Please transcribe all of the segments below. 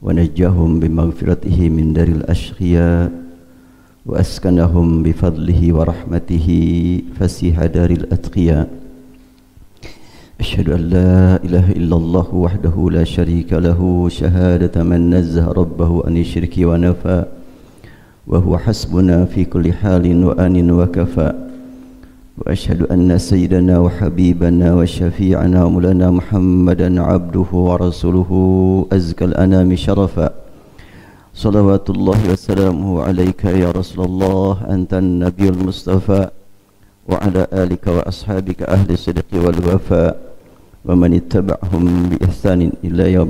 ونجاهم بمغفرته من دار الأشقياء وأسكنهم بفضله ورحمته فسيح دار الأتقياء. أشهد أن لا إله إلا الله وحده لا شريك له شهادة من نزه ربه عن الشرك ونفى وهو حسبنا في كل حال وآن وكفى. وأشهد أن سيدنا وحبيبنا وشفيعنا مولانا محمدا عبده ورسوله أزكى الأنام شرفا. صلوات الله وسلامه عليك يا رسول الله أنت النبي المصطفى وعلى آلك وأصحابك أهل الصدق والوفاء ومن اتبعهم بإحسان إلى يوم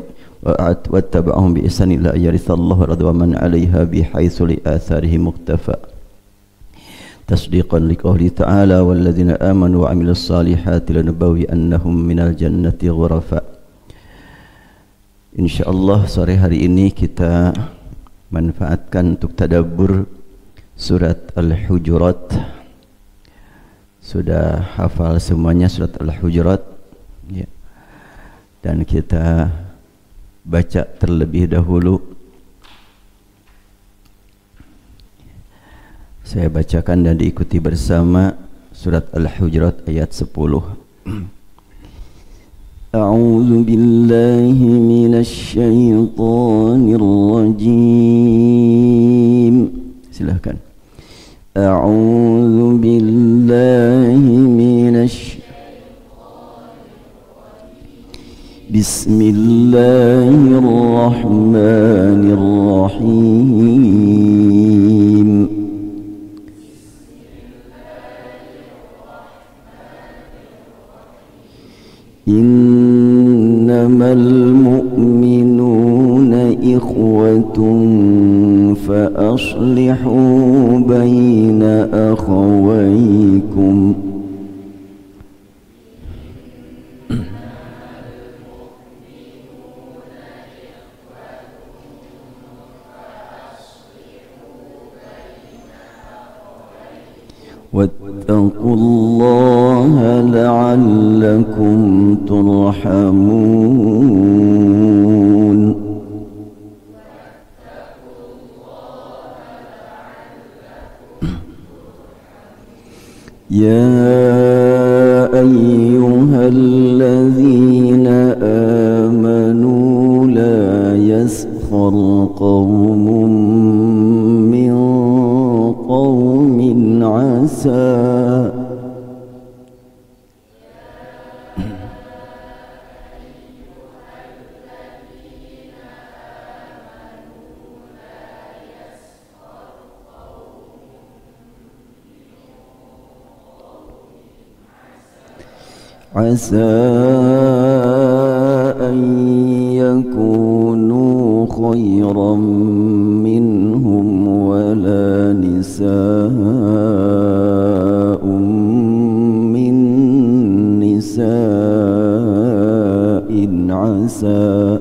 واتبعهم بإحسان إلى يرث الله الأرض ومن عليها بحيث لآثاره مقتفى. تصديقا لقوله تعالى والذين آمنوا وعملوا الصالحات لنبوئنهم من الجنة غرفا. InsyaAllah sore hari ini kita manfaatkan untuk tadabbur surat Al-Hujurat. Sudah hafal semuanya surat Al-Hujurat ya. Dan kita baca terlebih dahulu. Saya bacakan dan diikuti bersama surat Al-Hujurat ayat 10. A'udzu billahi minasy syaithanir rajim. Silakan. A'udzu billahi minasy Bismillahirrahmanirrahim. Innamal mu'minuna ikhwatun fa aslihu baina akhawaykum. Wattaqullaha la'allakum turhamun. Ya ayyuhalladzina amanu la yaskhar qawmun min qawmin asa an yakunu khairan minhum wala nisa'un min nisa'in asa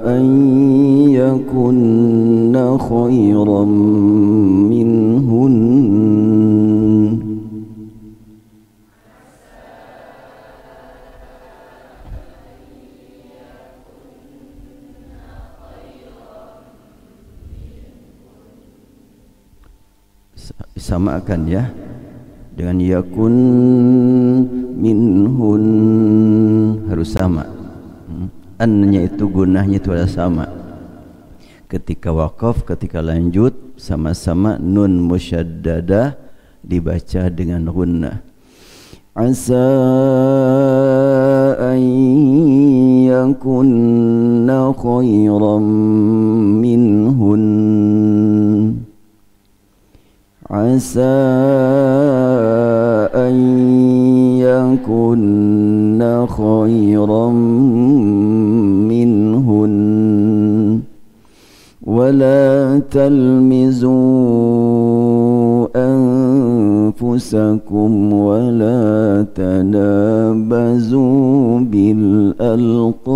an yakunna khairan minhun. Samakan ya dengan yakun minhun, harus sama. An-nya itu gunahnya itu adalah sama. Ketika waqaf, ketika lanjut sama-sama nun musyaddadah dibaca dengan gunnah. Asa an yakunna khairan minhun. Asa an yakunna khairan minhun. Wala talmizu أنفسكم ولا تنابزوا بالألقاب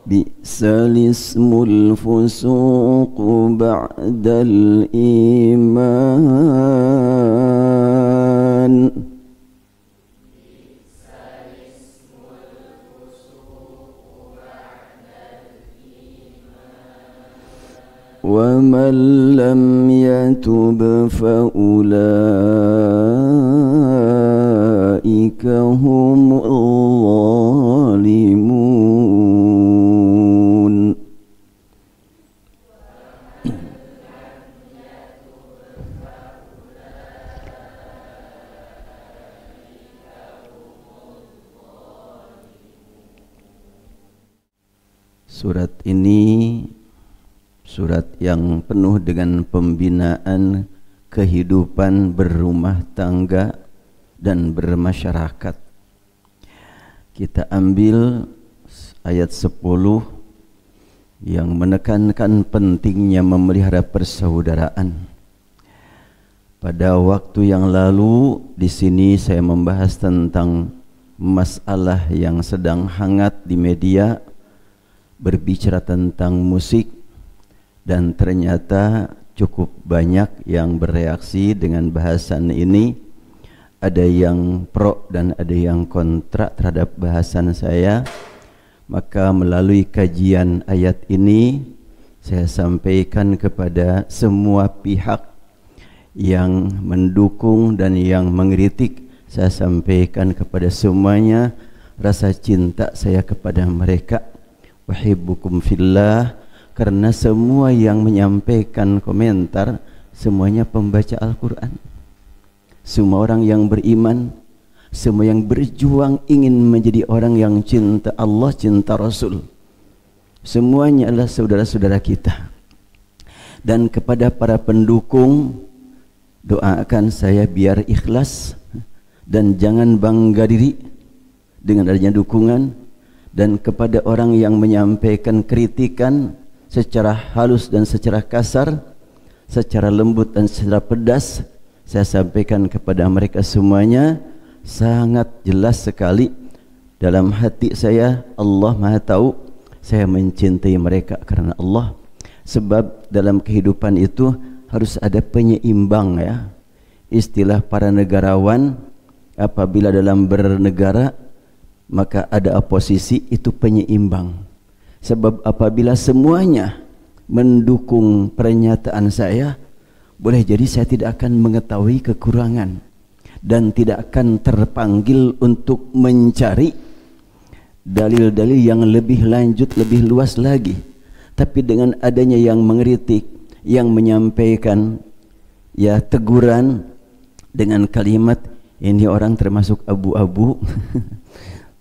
بئس الاسم الفسوق بعد الإيمان ومن لم يتب فأولئك هم الظالمون. Surat ini surat yang penuh dengan pembinaan kehidupan berumah tangga dan bermasyarakat. Kita ambil ayat 10 yang menekankan pentingnya memelihara persaudaraan. Pada waktu yang lalu di sini saya membahas tentang masalah yang sedang hangat di media, berbicara tentang musik, dan ternyata cukup banyak yang bereaksi dengan bahasan ini. Ada yang pro dan ada yang kontra terhadap bahasan saya. Maka melalui kajian ayat ini saya sampaikan kepada semua pihak yang mendukung dan yang mengkritik, saya sampaikan kepada semuanya rasa cinta saya kepada mereka. Uhibbukum fillah, karena semua yang menyampaikan komentar semuanya pembaca Al-Quran, semua orang yang beriman, semua yang berjuang ingin menjadi orang yang cinta Allah, cinta Rasul, semuanya adalah saudara-saudara kita. Dan kepada para pendukung, doakan saya biar ikhlas dan jangan bangga diri dengan adanya dukungan. Dan kepada orang yang menyampaikan kritikan secara halus dan secara kasar, secara lembut dan secara pedas, saya sampaikan kepada mereka semuanya sangat jelas sekali dalam hati saya, Allah Maha tahu, saya mencintai mereka karena Allah. Sebab dalam kehidupan itu harus ada penyeimbang, ya. Istilah para negarawan, apabila dalam bernegara maka ada oposisi, itu penyeimbang. Sebab apabila semuanya mendukung pernyataan saya, boleh jadi saya tidak akan mengetahui kekurangan dan tidak akan terpanggil untuk mencari dalil-dalil yang lebih lanjut, lebih luas lagi. Tapi dengan adanya yang mengkritik, yang menyampaikan ya teguran dengan kalimat ini orang termasuk abu-abu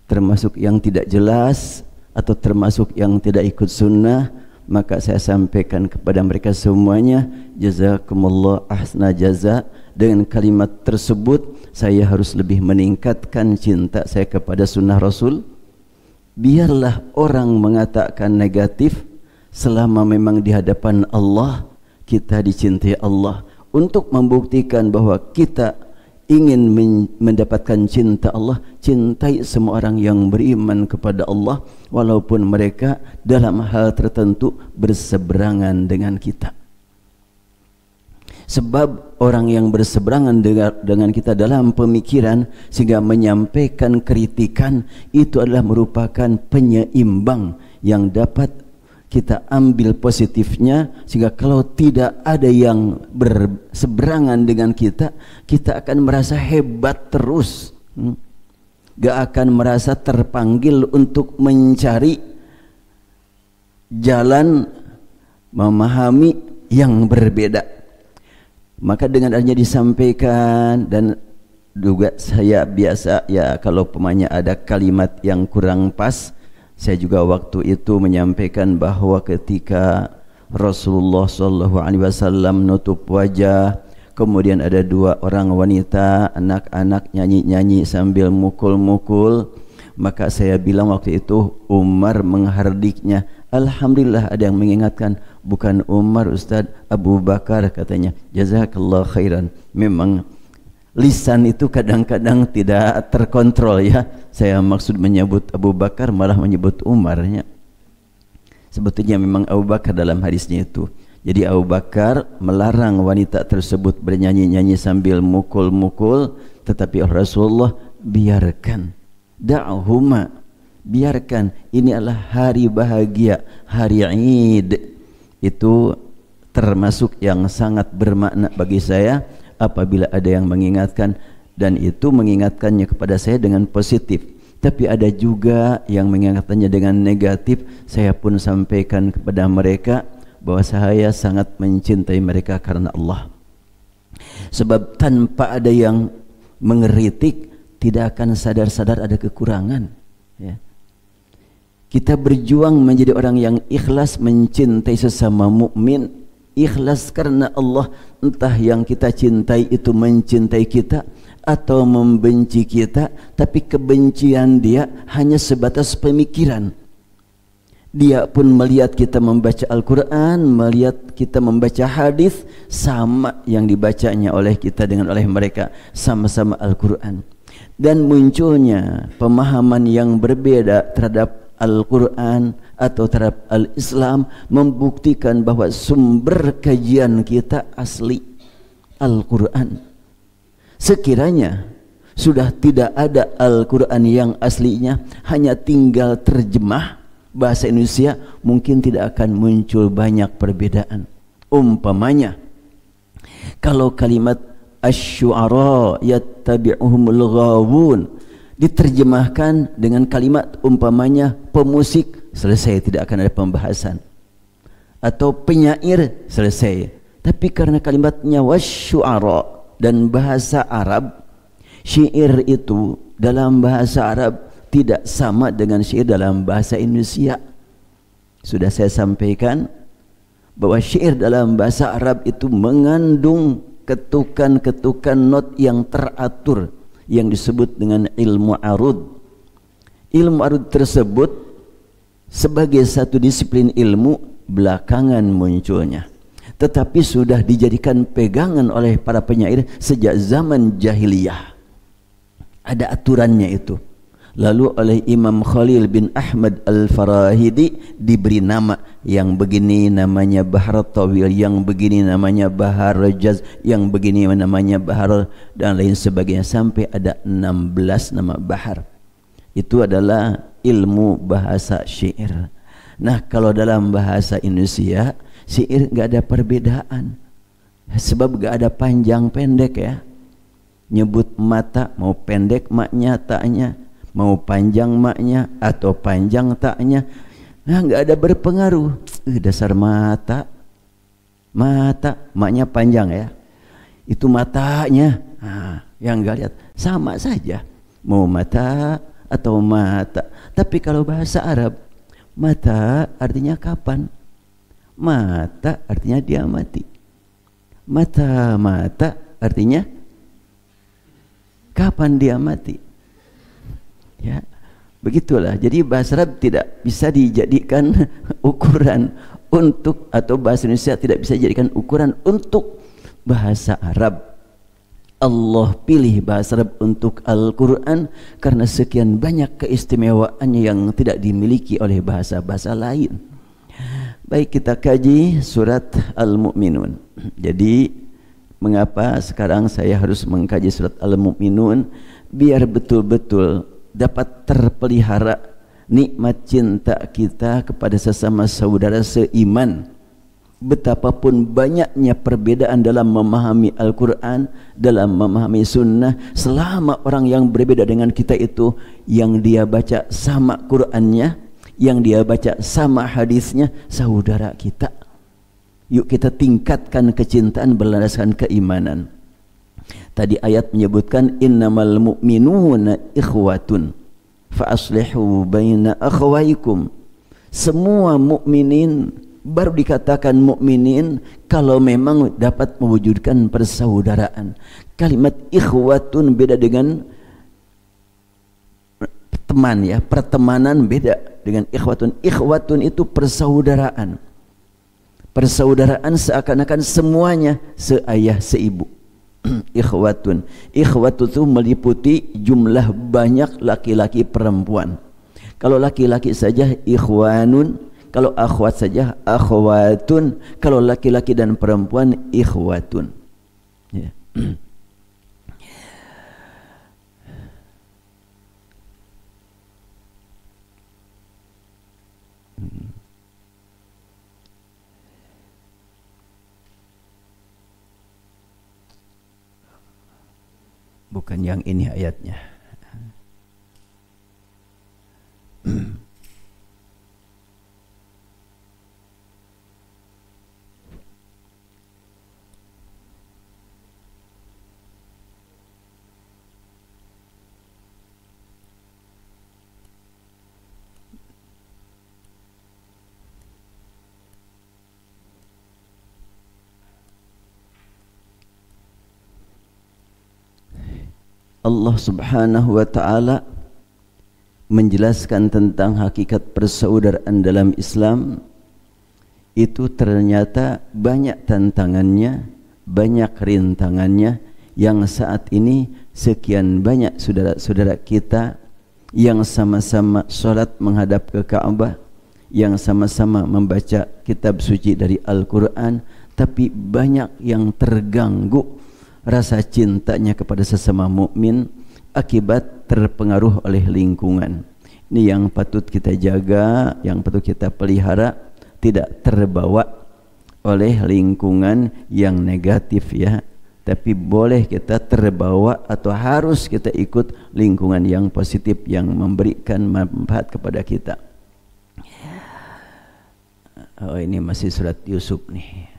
termasuk yang tidak jelas atau termasuk yang tidak ikut sunnah, maka saya sampaikan kepada mereka semuanya, jazakumullah ahsana jaza. Dengan kalimat tersebut saya harus lebih meningkatkan cinta saya kepada sunnah Rasul. Biarlah orang mengatakan negatif, selama memang di hadapan Allah kita dicintai Allah. Untuk membuktikan bahwa kita ingin mendapatkan cinta Allah, cintai semua orang yang beriman kepada Allah walaupun mereka dalam hal tertentu berseberangan dengan kita. Sebab orang yang berseberangan dengan kita dalam pemikiran sehingga menyampaikan kritikan, itu adalah merupakan penyeimbang yang dapat kita ambil positifnya, sehingga kalau tidak ada yang berseberangan dengan kita, kita akan merasa hebat terus, gak akan merasa terpanggil untuk mencari jalan memahami yang berbeda. Maka dengan adanya disampaikan, dan juga saya biasa ya kalau pemanya ada kalimat yang kurang pas, saya juga waktu itu menyampaikan bahwa ketika Rasulullah SAW nutup wajah kemudian ada 2 orang wanita, anak-anak nyanyi-nyanyi sambil mukul-mukul. Maka saya bilang waktu itu, Umar menghardiknya. Alhamdulillah ada yang mengingatkan, bukan Umar Ustaz, Abu Bakar katanya. Jazakallah khairan. Memang lisan itu kadang-kadang tidak terkontrol ya. Saya maksud menyebut Abu Bakar malah menyebut Umarnya. Sebetulnya memang Abu Bakar dalam hadisnya itu. Jadi Abu Bakar melarang wanita tersebut bernyanyi-nyanyi sambil mukul-mukul, tetapi Rasulullah biarkan, da'huma, biarkan, ini adalah hari bahagia, hari Id. Itu termasuk yang sangat bermakna bagi saya apabila ada yang mengingatkan, dan itu mengingatkannya kepada saya dengan positif. Tapi ada juga yang mengingatkannya dengan negatif. Saya pun sampaikan kepada mereka bahwa saya sangat mencintai mereka karena Allah. Sebab tanpa ada yang mengeritik, tidak akan sadar-sadar ada kekurangan ya. Kita berjuang menjadi orang yang ikhlas mencintai sesama mukmin, ikhlas karena Allah. Entah yang kita cintai itu mencintai kita atau membenci kita, tapi kebencian dia hanya sebatas pemikiran. Dia pun melihat kita membaca Al-Quran, melihat kita membaca hadis, sama yang dibacanya oleh kita dengan oleh mereka, sama-sama Al-Quran. Dan munculnya pemahaman yang berbeda terhadap Al-Quran atau terhadap Al-Islam membuktikan bahwa sumber kajian kita asli Al-Quran. Sekiranya sudah tidak ada Al-Quran yang aslinya, hanya tinggal terjemah bahasa Indonesia, mungkin tidak akan muncul banyak perbedaan. Umpamanya, kalau kalimat asy-syu'ara yattabi'uhumul ghawun diterjemahkan dengan kalimat umpamanya pemusik, selesai, tidak akan ada pembahasan. Atau penyair, selesai. Tapi karena kalimatnya wasy-syu'ara dan bahasa Arab, syair itu dalam bahasa Arab tidak sama dengan syair dalam bahasa Indonesia. Sudah saya sampaikan bahwa syair dalam bahasa Arab itu mengandung ketukan-ketukan not yang teratur yang disebut dengan ilmu arud. Ilmu arud tersebut sebagai satu disiplin ilmu belakangan munculnya, tetapi sudah dijadikan pegangan oleh para penyair sejak zaman jahiliyah. Ada aturannya itu. Lalu oleh Imam Khalil bin Ahmad Al-Farahidi diberi nama, yang begini namanya Bahar Tawil, yang begini namanya Bahar Rajaz, yang begini namanya Bahar, dan lain sebagainya, sampai ada 16 nama bahar. Itu adalah ilmu bahasa syair. Nah, kalau dalam bahasa Indonesia syair nggak ada perbedaan, sebab nggak ada panjang pendek ya. Nyebut mata mau pendek maknya taknya, mau panjang maknya atau panjang taknya, nah nggak ada berpengaruh. Dasar mata maknya panjang ya, itu matanya. Nah, yang nggak lihat sama saja, mau mata atau mata. Tapi kalau bahasa Arab, mata artinya kapan, mata artinya dia mati, mata artinya kapan dia mati. Ya, begitulah. Jadi bahasa Arab tidak bisa dijadikan ukuran untuk, atau bahasa Indonesia tidak bisa dijadikan ukuran untuk bahasa Arab. Allah pilih bahasa Arab untuk Al-Quran karena sekian banyak keistimewaannya yang tidak dimiliki oleh bahasa-bahasa lain. Baik, kita kaji surat Al-Mu'minun. Jadi mengapa sekarang saya harus mengkaji surat Al-Mu'minun? Biar betul-betul dapat terpelihara nikmat cinta kita kepada sesama saudara seiman. Betapapun banyaknya perbedaan dalam memahami Al-Quran, dalam memahami sunnah, selama orang yang berbeda dengan kita itu, yang dia baca sama Qurannya, yang dia baca sama hadisnya, saudara kita. Yuk kita tingkatkan kecintaan berlandaskan keimanan. Tadi ayat menyebutkan innamal mu'minuna ikhwatun fa aslihu baina akhwaikum. Semua mukminin baru dikatakan mukminin kalau memang dapat mewujudkan persaudaraan. Kalimat ikhwatun beda dengan teman ya, pertemanan beda dengan ikhwatun. Ikhwatun itu persaudaraan. Persaudaraan seakan-akan semuanya seayah seibu. Ikhwatun. Ikhwatun itu meliputi jumlah banyak laki-laki perempuan. Kalau laki-laki saja ikhwanun, kalau akhwat saja akhwatun, kalau laki-laki dan perempuan ikhwatun. Ya. Bukan yang ini ayatnya. Allah Subhanahu wa ta'ala menjelaskan tentang hakikat persaudaraan dalam Islam. Itu ternyata banyak tantangannya, banyak rintangannya, yang saat ini sekian banyak saudara-saudara kita yang sama-sama sholat menghadap ke Ka'bah, yang sama-sama membaca kitab suci dari Al-Quran, tapi banyak yang terganggu rasa cintanya kepada sesama mukmin akibat terpengaruh oleh lingkungan. Ini yang patut kita jaga, yang patut kita pelihara, tidak terbawa oleh lingkungan yang negatif ya, tapi boleh kita terbawa atau harus kita ikut lingkungan yang positif yang memberikan manfaat kepada kita. Oh, ini masih surat Yusuf nih.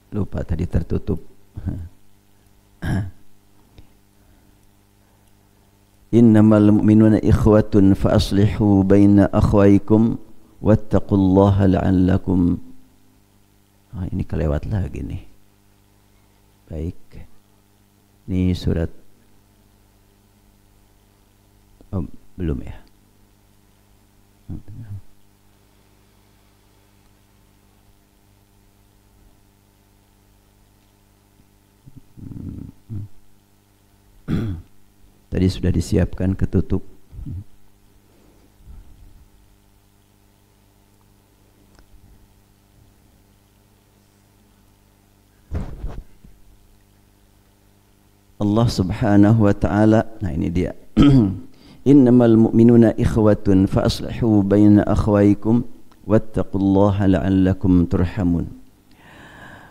Lupa tadi tertutup. Innamal mu'minuna ikhwatun fa aslihu baina akhwaykum wattaqullaha la'allakum. Ini kelewat lagi nih. Baik. Ini surat belum ya. Tadi sudah disiapkan ketutup. Allah Subhanahu wa ta'ala, nah ini dia. Innamal mu'minuna ikhwatun fa aslihu baina akhwaykum wattaqullaha la'allakum turhamun.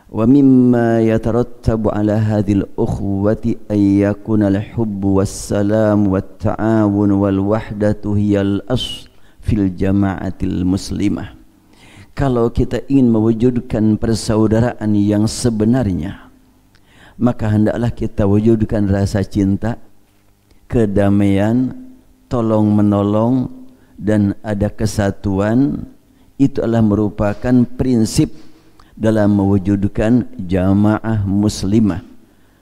Wa mimma yatarattabu ala hadhil ukhuwati ay yakuna al-hubbu was-salam wat-ta'awun wal-wahdatu hiyal asl fil jama'atil muslimah. Kalau kita ingin mewujudkan persaudaraan yang sebenarnya, maka hendaklah kita wujudkan rasa cinta, kedamaian, tolong menolong, dan ada kesatuan. Itu adalah merupakan prinsip dalam mewujudkan jamaah muslimah,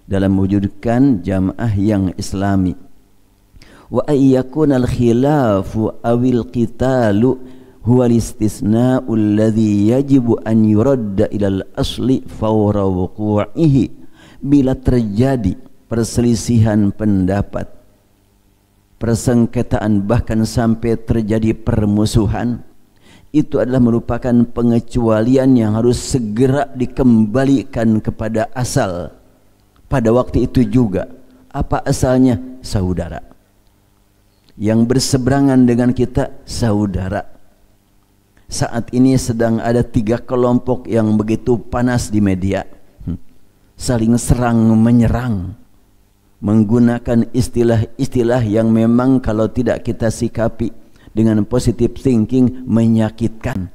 dalam mewujudkan jamaah yang islami. Wa ayyakuna al-khilafu awil qitalu huwa al-istisna'u alladhi yajibu an yuradda ila al-asli fawra wuqu'ihi. Bila terjadi perselisihan pendapat, persengketaan, bahkan sampai terjadi permusuhan, itu adalah merupakan pengecualian yang harus segera dikembalikan kepada asal. Pada waktu itu juga, apa asalnya? Saudara. Yang berseberangan dengan kita, saudara. Saat ini sedang ada 3 kelompok yang begitu panas di media, saling serang menyerang, menggunakan istilah-istilah yang memang kalau tidak kita sikapi dengan positive thinking menyakitkan.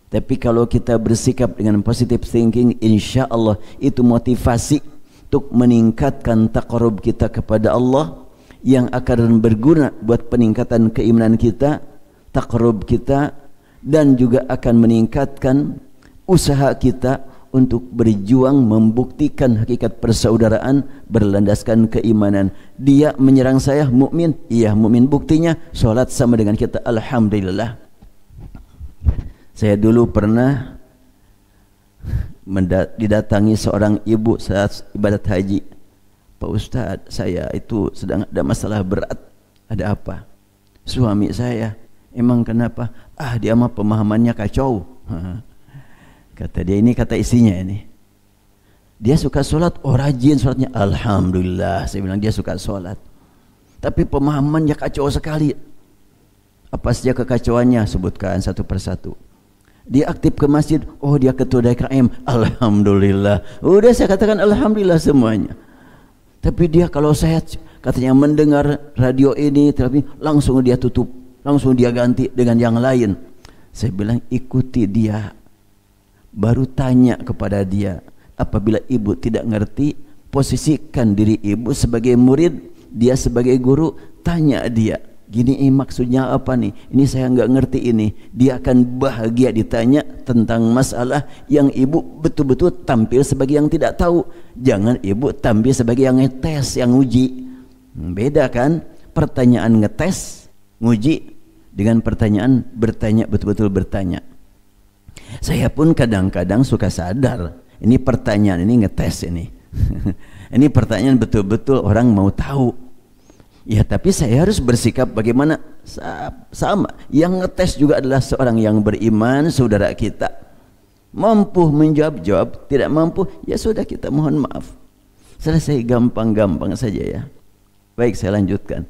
Tapi kalau kita bersikap dengan positive thinking, insya Allah itu motivasi untuk meningkatkan taqarrub kita kepada Allah, yang akan berguna buat peningkatan keimanan kita, taqarrub kita, dan juga akan meningkatkan usaha kita untuk berjuang membuktikan hakikat persaudaraan berlandaskan keimanan. Dia menyerang saya, mukmin, iya mukmin, buktinya sholat sama dengan kita, alhamdulillah. Saya dulu pernah didatangi seorang ibu saat ibadat haji. Pak Ustadz, saya itu sedang ada masalah berat. Ada apa? Suami saya. Emang kenapa? Dia mah pemahamannya kacau. Kata dia, ini kata isinya ini. Dia suka sholat, rajin sholatnya, alhamdulillah. Saya bilang dia suka sholat, tapi pemahamannya kacau sekali. Apa saja kekacauannya? Sebutkan satu persatu. Dia aktif ke masjid, dia ketua DKM, alhamdulillah. Udah saya katakan alhamdulillah semuanya. Tapi dia kalau saya katanya mendengar radio ini, tapi langsung dia tutup, langsung dia ganti dengan yang lain. Saya bilang ikuti dia, baru tanya kepada dia. Apabila ibu tidak ngerti, posisikan diri ibu sebagai murid, dia sebagai guru, tanya dia, gini maksudnya apa nih? Ini saya nggak ngerti ini. Dia akan bahagia ditanya tentang masalah yang ibu betul-betul tampil sebagai yang tidak tahu. Jangan ibu tampil sebagai yang ngetes, yang nguji. Beda kan? Pertanyaan ngetes, nguji, dengan pertanyaan bertanya, betul-betul bertanya. Saya pun kadang-kadang suka sadar, ini pertanyaan ini ngetes ini. Ini pertanyaan betul-betul orang mau tahu. Ya, tapi saya harus bersikap bagaimana? Sama. Yang ngetes juga adalah seorang yang beriman, saudara kita. Mampu menjawab, tidak mampu, ya sudah kita mohon maaf. Selesai, gampang-gampang saja ya. Baik, saya lanjutkan.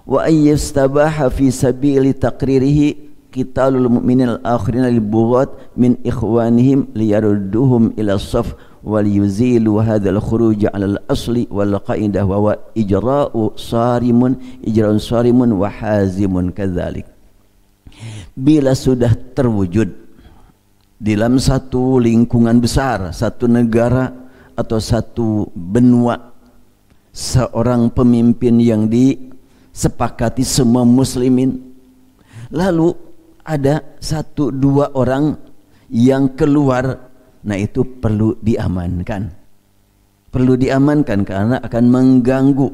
Wa ayyastabaha fi sabili taqririhi qitalul mu'minil akhirina lil bughat min ikhwanihim liyarudduhum ila saf wal yuzilu hadzal khuruj 'ala al asli wal qaidah wa ijra'un sarimun wa hazimun kadzalik. Bila sudah terwujud dalam satu lingkungan besar, satu negara atau satu benua, seorang pemimpin yang disepakati semua muslimin, lalu ada satu dua orang yang keluar, nah itu perlu diamankan. Perlu diamankan karena akan mengganggu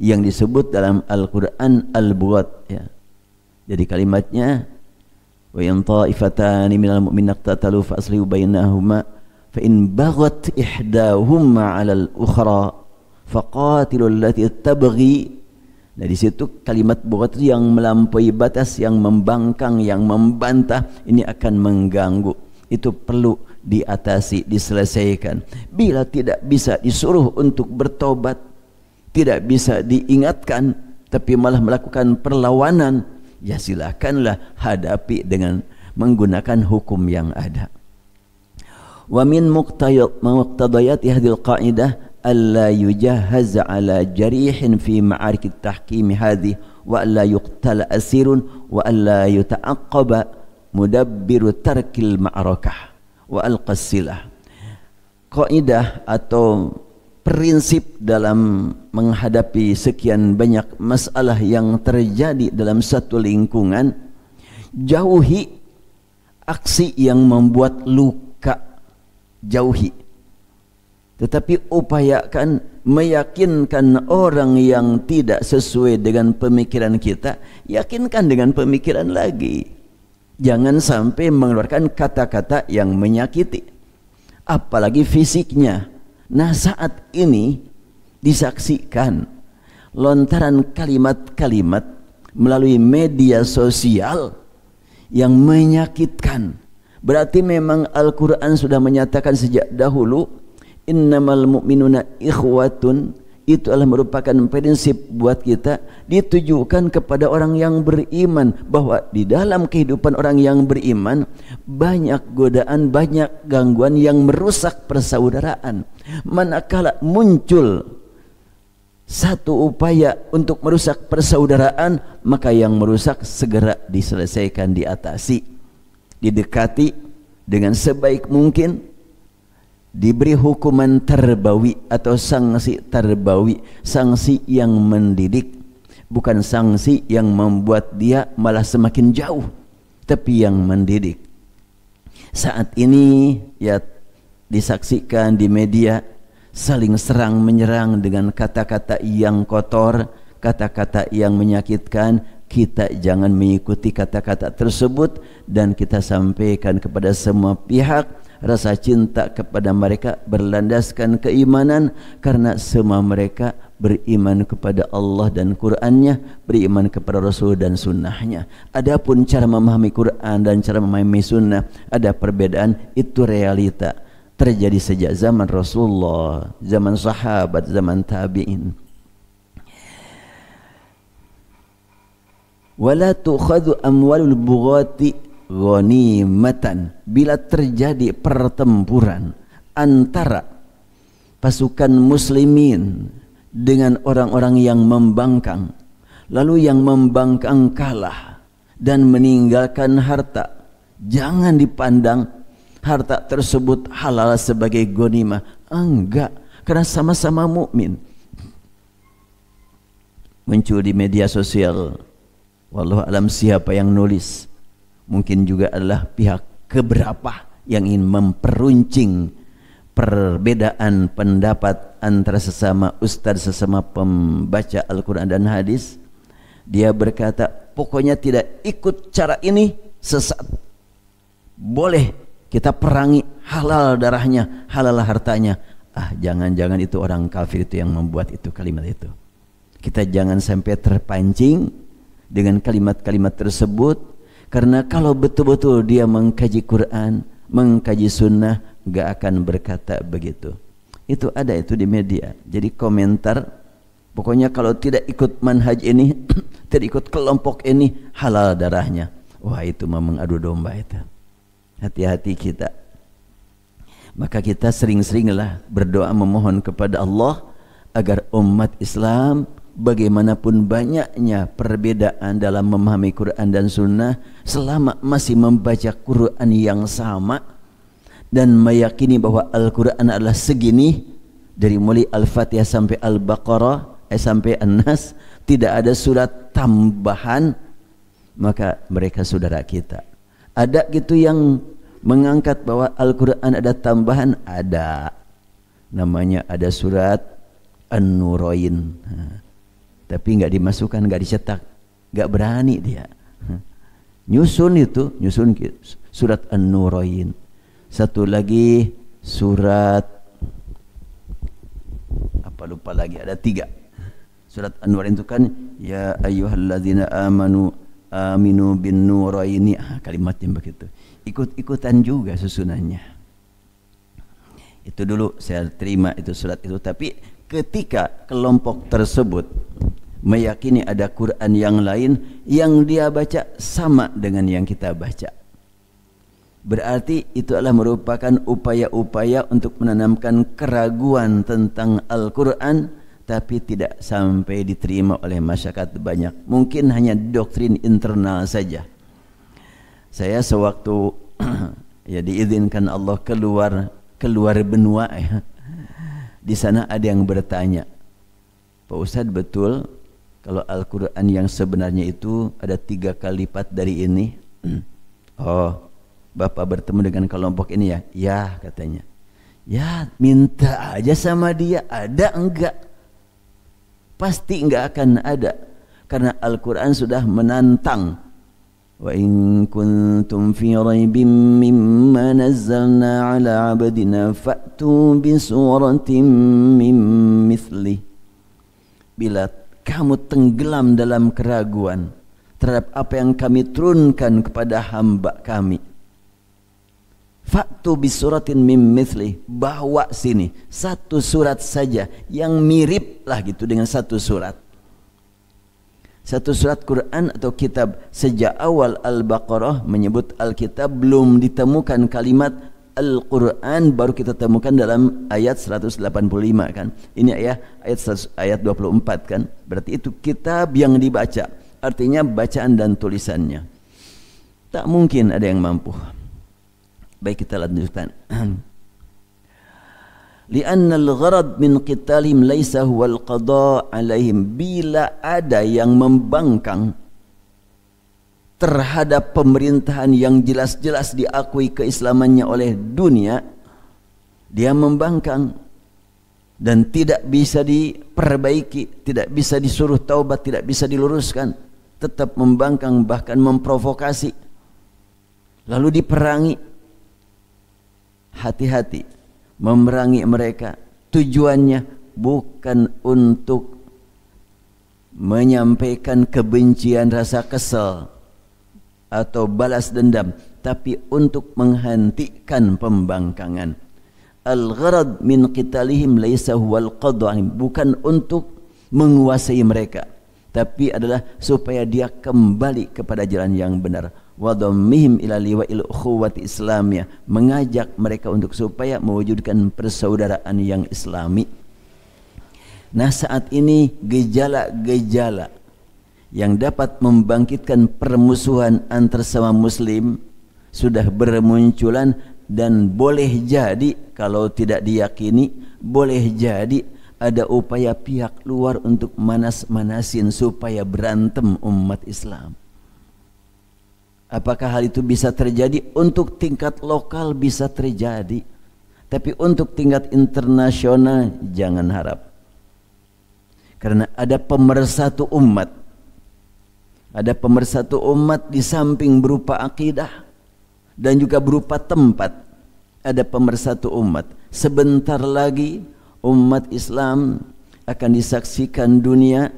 yang disebut dalam Al-Quran al-bughat ya. Jadi kalimatnya, wa in ta'ifatani minal mu'minin iqtatalu fa aslihu bainahuma fa in baghat ihdahuma 'alal ukhra faqatilul lati tabghi. Nah di situ kalimat bughat yang melampaui batas, yang membangkang, yang membantah, ini akan mengganggu. Itu perlu diatasi, diselesaikan. Bila tidak bisa disuruh untuk bertobat, tidak bisa diingatkan, tapi malah melakukan perlawanan, ya silakanlah hadapi dengan menggunakan hukum yang ada. Wa min muqtadayati hadhil qa'idah alla yujahhaz ala jarihin fi ma'arik at-tahkim hadhi wa alla yuqtal asirun wa alla yuta'aqqaba mudabbiru tarkil ma'rakah wa al-qassilah. Kaidah atau prinsip dalam menghadapi sekian banyak masalah yang terjadi dalam satu lingkungan, jauhi aksi yang membuat luka, jauhi. Tetapi upayakan meyakinkan orang yang tidak sesuai dengan pemikiran kita, yakinkan dengan pemikiran lagi. Jangan sampai mengeluarkan kata-kata yang menyakiti, apalagi fisiknya. Nah saat ini disaksikan lontaran kalimat-kalimat melalui media sosial yang menyakitkan. Berarti memang Al-Quran sudah menyatakan sejak dahulu, innamal mu'minuna ikhwatun, itu adalah merupakan prinsip buat kita, ditujukan kepada orang yang beriman, bahwa di dalam kehidupan orang yang beriman banyak godaan, banyak gangguan yang merusak persaudaraan. Manakala muncul satu upaya untuk merusak persaudaraan, maka yang merusak segera diselesaikan, diatasi, didekati dengan sebaik mungkin, diberi hukuman terbawi atau sanksi terbawi, sanksi yang mendidik, bukan sanksi yang membuat dia malah semakin jauh, tapi yang mendidik. Saat ini ya disaksikan di media saling serang menyerang dengan kata-kata yang kotor, kata-kata yang menyakitkan. Kita jangan mengikuti kata-kata tersebut, dan kita sampaikan kepada semua pihak rasa cinta kepada mereka berlandaskan keimanan, karena semua mereka beriman kepada Allah dan Qur'annya, beriman kepada Rasul dan sunnahnya. Adapun cara memahami Qur'an dan cara memahami sunnah ada perbedaan, itu realita terjadi sejak zaman Rasulullah, zaman sahabat, zaman tabi'in. Wala tukhadhu amwalul bughati ghanimatan. Bila terjadi pertempuran antara pasukan muslimin dengan orang-orang yang membangkang, lalu yang membangkang kalah dan meninggalkan harta, jangan dipandang harta tersebut halal sebagai ghanimah. Enggak, karena sama-sama mukmin. Muncul di media sosial, wallahu alam siapa yang nulis, mungkin juga adalah pihak keberapa yang ingin memperuncing perbedaan pendapat antara sesama ustaz, sesama pembaca Al-Quran dan hadis. Dia berkata, pokoknya tidak ikut cara ini sesat, boleh kita perangi, halal darahnya, halal hartanya. Jangan-jangan itu orang kafir itu yang membuat itu kalimat itu. Kita jangan sampai terpancing dengan kalimat-kalimat tersebut, karena kalau betul-betul dia mengkaji Quran, mengkaji sunnah, gak akan berkata begitu. Itu ada itu di media. Jadi komentar, pokoknya kalau tidak ikut manhaj ini, tidak ikut kelompok ini, halal darahnya. Wah, itu memang adu domba itu. Hati-hati kita. Maka kita sering-seringlah berdoa memohon kepada Allah agar umat Islam, bagaimanapun banyaknya perbedaan dalam memahami Quran dan sunnah, selama masih membaca Quran yang sama dan meyakini bahwa Al-Quran adalah segini, dari mulai Al-Fatihah sampai Al-Baqarah sampai An-Nas, tidak ada surat tambahan, maka mereka saudara kita. Ada gitu yang mengangkat bahwa Al-Quran ada tambahan, ada, namanya ada surat An-Nurain, tapi nggak dimasukkan, nggak dicetak, nggak berani dia. Nyusun surat An-Nurain. Satu lagi surat apa lupa lagi, ada 3. Surat An-Nurain itu kan ya ayyuhalladzina aminu bin nuraini, kalimatnya begitu. Ikut-ikutan juga susunannya. Itu dulu saya terima itu surat itu, tapi ketika kelompok tersebut meyakini ada Quran yang lain yang dia baca sama dengan yang kita baca, berarti itu adalah merupakan upaya-upaya untuk menanamkan keraguan tentang Al-Quran, tapi tidak sampai diterima oleh masyarakat banyak. Mungkin hanya doktrin internal saja. Saya sewaktu ya diizinkan Allah keluar benua ya, di sana ada yang bertanya, Pak Ustadz, betul kalau Al-Quran yang sebenarnya itu ada 3 kali lipat dari ini? Oh, Bapak bertemu dengan kelompok ini ya? Ya, katanya. Ya, minta aja sama dia, ada enggak? Pasti enggak akan ada, karena Al-Quran sudah menantang. Wa in kuntum fi raibim mimma nazzalna ala abdina fa'tu bi suratin min mithli. Bila kamu tenggelam dalam keraguan terhadap apa yang kami turunkan kepada hamba kami, fa'tu bi suratin min mithli, bawa sini satu surat saja yang mirip lah gitu dengan satu surat. Satu surat Quran atau kitab. Sejak awal Al-Baqarah menyebut Alkitab, belum ditemukan kalimat Al-Quran, baru kita temukan dalam ayat 185 kan. Ini ayat 24 kan. Berarti itu kitab yang dibaca, artinya bacaan dan tulisannya. Tak mungkin ada yang mampu. Baik, kita lanjutkan. Li'anna al-gharad min qitalihim laisa huwal qada' alaihim. Bila ada yang membangkang terhadap pemerintahan yang jelas-jelas diakui keislamannya oleh dunia, dia membangkang dan tidak bisa diperbaiki, tidak bisa disuruh taubat, tidak bisa diluruskan, tetap membangkang, bahkan memprovokasi, lalu diperangi. Hati-hati memerangi mereka, tujuannya bukan untuk menyampaikan kebencian, rasa kesal atau balas dendam, tapi untuk menghentikan pembangkangan. Al-gharad min qitalihim laisa huwal qad'an, bukan untuk menguasai mereka, tapi adalah supaya dia kembali kepada jalan yang benar. Wa dhammihim ila liwa'il ukhuwati islamiyah, mengajak mereka untuk supaya mewujudkan persaudaraan yang islami. Nah, saat ini gejala-gejala yang dapat membangkitkan permusuhan antar sesama muslim sudah bermunculan, dan boleh jadi, kalau tidak diyakini, boleh jadi ada upaya pihak luar untuk manas-manasin supaya berantem umat Islam. Apakah hal itu bisa terjadi? Untuk tingkat lokal bisa terjadi, tapi untuk tingkat internasional jangan harap. Karena ada pemersatu umat. Ada pemersatu umat di samping berupa akidah dan juga berupa tempat. Ada pemersatu umat. Sebentar lagi umat Islam akan disaksikan dunia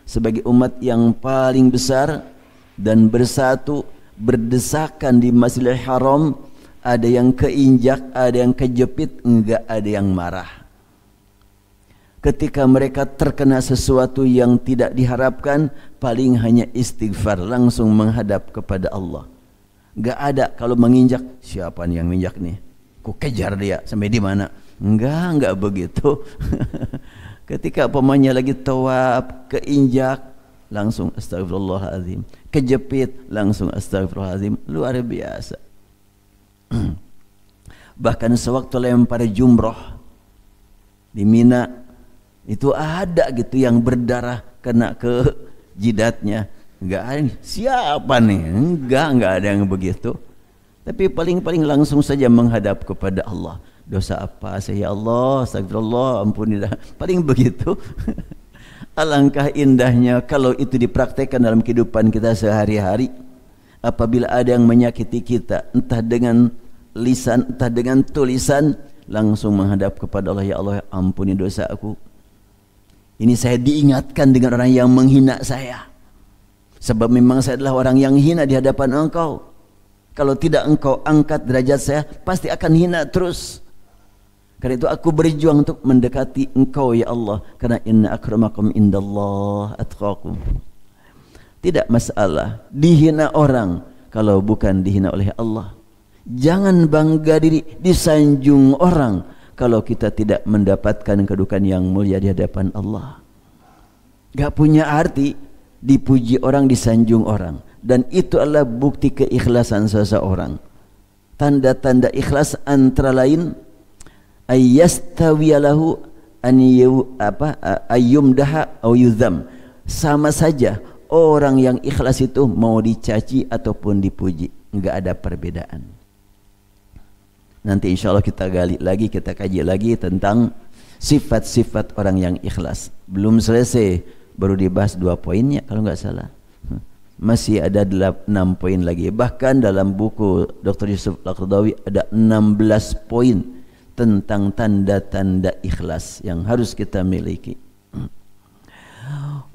sebagai umat yang paling besar dan bersatu, berdesakan di Masjidil Haram. Ada yang keinjak, ada yang kejepit, enggak ada yang marah. Ketika mereka terkena sesuatu yang tidak diharapkan, paling hanya istighfar, langsung menghadap kepada Allah. Enggak ada kalau menginjak, siapa nih yang menginjak nih? Ku kejar dia sampai di mana? Enggak begitu. Ketika pemainnya lagi tawaf, keinjak, langsung astagfirullahaladzim. Kejepit, langsung astagfirullahaladzim. Luar biasa. Bahkan sewaktu lempar jumroh di Mina, itu ada gitu yang berdarah kena ke jidatnya. Enggak ada, siapa nih? Enggak ada yang begitu. Tapi paling-paling langsung saja menghadap kepada Allah. Dosa apa saya, ya Allah, astagfirullah, ampunilah. Paling begitu. Alangkah indahnya kalau itu dipraktekkan dalam kehidupan kita sehari-hari. Apabila ada yang menyakiti kita, entah dengan lisan, entah dengan tulisan, langsung menghadap kepada Allah, ya Allah, ampuni dosa aku. Ini saya diingatkan dengan orang yang menghina saya. Sebab memang saya adalah orang yang hina di hadapan engkau. Kalau tidak engkau angkat derajat saya, pasti akan hina terus. Karena itu aku berjuang untuk mendekati engkau, ya Allah. Karena inna akramakum indallah atqakum. Tidak masalah dihina orang kalau bukan dihina oleh Allah. Jangan bangga diri disanjung orang kalau kita tidak mendapatkan kedudukan yang mulia di hadapan Allah. Gak punya arti dipuji orang, disanjung orang. Dan itu adalah bukti keikhlasan seseorang. Tanda-tanda ikhlas antara lain ayyastawiyalahu ayyumdaha aw yuzam. Sama saja orang yang ikhlas itu mau dicaci ataupun dipuji, enggak ada perbedaan. Nanti insya Allah kita gali lagi, kita kaji lagi tentang sifat-sifat orang yang ikhlas. Belum selesai, baru dibahas 2 poinnya kalau nggak salah. Masih ada 6 poin lagi. Bahkan dalam buku Dr. Yusuf Al-Qaradawi ada 16 poin tentang tanda-tanda ikhlas yang harus kita miliki.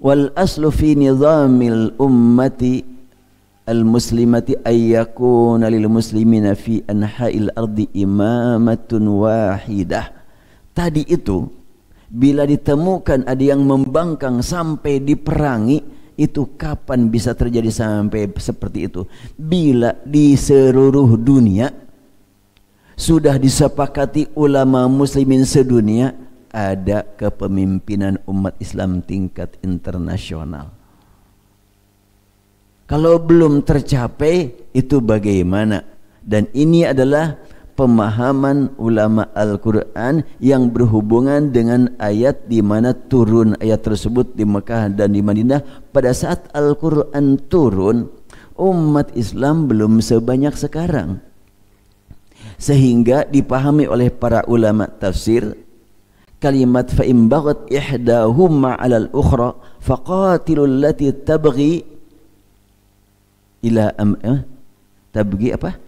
Wal aslu fi nizamil ummati al-muslimati ayyakuna lil muslimina fi anha'il ardi imamatun wahidah. Tadi itu bila ditemukan ada yang membangkang sampai diperangi, itu kapan bisa terjadi sampai seperti itu? Bila di seluruh dunia sudah disepakati ulama muslimin sedunia ada kepemimpinan umat Islam tingkat internasional. Kalau belum tercapai, itu bagaimana? Dan ini adalah pemahaman ulama Al-Quran yang berhubungan dengan ayat di mana turun ayat tersebut di Mekah dan di Madinah. Pada saat Al-Quran turun, umat Islam belum sebanyak sekarang, sehingga dipahami oleh para ulama tafsir kalimat fa in baghat ihdahuma 'ala al-ukhra faqatilul lati tabghi ila tabghi apa?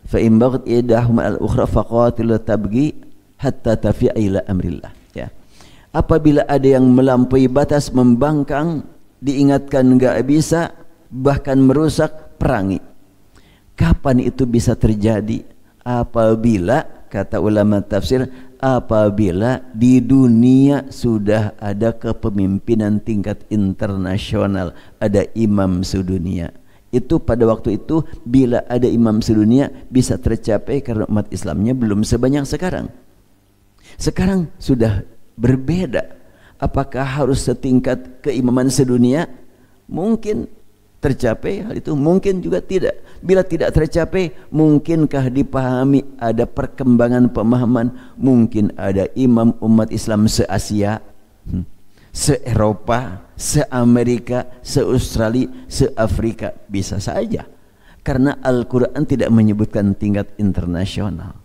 Fa in baghat ihdahuma 'ala al-ukhra faqatilul tabghi hatta tafi'a ila amrillah. Ya. Apabila ada yang melampaui batas, membangkang, diingatkan enggak bisa, bahkan merusak, perangi. Kapan itu bisa terjadi? Apabila, kata ulama tafsir, apabila di dunia sudah ada kepemimpinan tingkat internasional, ada imam sedunia. Itu pada waktu itu bila ada imam sedunia bisa tercapai karena umat Islamnya belum sebanyak sekarang. Sekarang sudah berbeda. Apakah harus setingkat keimaman sedunia? Mungkin tercapai hal itu, mungkin juga tidak. Bila tidak tercapai, mungkinkah dipahami ada perkembangan pemahaman? Mungkin ada imam umat Islam se-Asia, se-Eropa, se-Amerika, se-Australia, se-Afrika. Bisa saja, karena Al-Quran tidak menyebutkan tingkat internasional.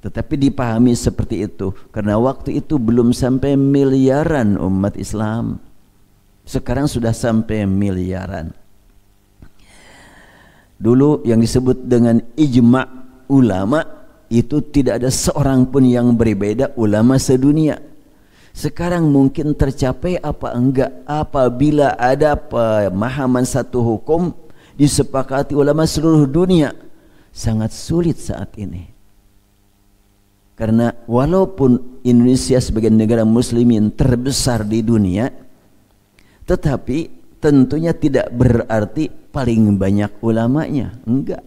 Tetapi dipahami seperti itu karena waktu itu belum sampai miliaran umat Islam. Sekarang sudah sampai miliaran. Dulu yang disebut dengan ijma' ulama itu tidak ada seorang pun yang berbeda ulama sedunia. Sekarang mungkin tercapai apa enggak apabila ada pemahaman satu hukum disepakati ulama seluruh dunia. Sangat sulit saat ini. Karena walaupun Indonesia sebagai negara muslimin terbesar di dunia, tetapi tentunya tidak berarti paling banyak ulamanya. Enggak.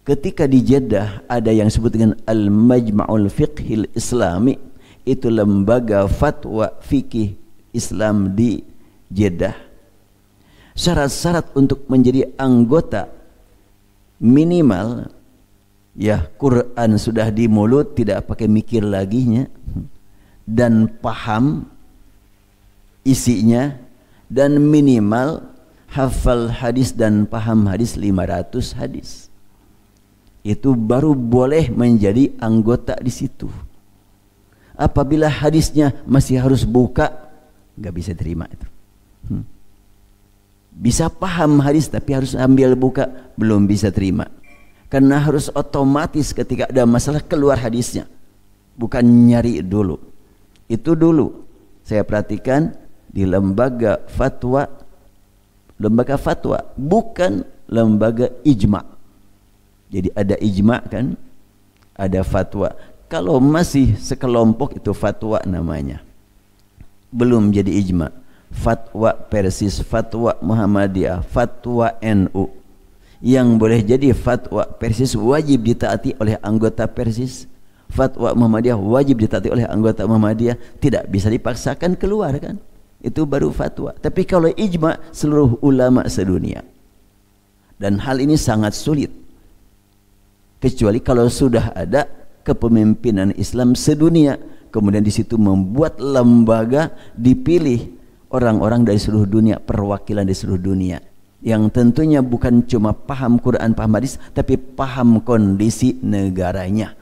Ketika di Jeddah ada yang disebut dengan Al-Majma'ul Fiqhil Islami, itu lembaga fatwa fikih Islam di Jeddah. Syarat-syarat untuk menjadi anggota minimal, ya Quran sudah di mulut, tidak pakai mikir laginya, dan paham isinya, dan minimal hafal hadis dan paham hadis 500 hadis. Itu baru boleh menjadi anggota di situ. Apabila hadisnya masih harus buka, nggak bisa terima itu. Bisa paham hadis tapi harus ambil buka, belum bisa terima. Karena harus otomatis ketika ada masalah keluar hadisnya, bukan nyari dulu. Itu dulu saya perhatikan di lembaga fatwa, bukan lembaga ijma'. Jadi ada ijma' kan, ada fatwa. Kalau masih sekelompok itu fatwa namanya, belum jadi ijma'. Fatwa Persis, fatwa Muhammadiyah, fatwa NU. Yang boleh jadi fatwa Persis wajib ditaati oleh anggota Persis, fatwa Muhammadiyah wajib ditaati oleh anggota Muhammadiyah, tidak bisa dipaksakan keluar kan. Itu baru fatwa. Tapi kalau ijma' seluruh ulama sedunia. Dan hal ini sangat sulit, kecuali kalau sudah ada kepemimpinan Islam sedunia, kemudian di situ membuat lembaga, dipilih orang-orang dari seluruh dunia, perwakilan dari seluruh dunia, yang tentunya bukan cuma paham Quran, paham hadis, tapi paham kondisi negaranya.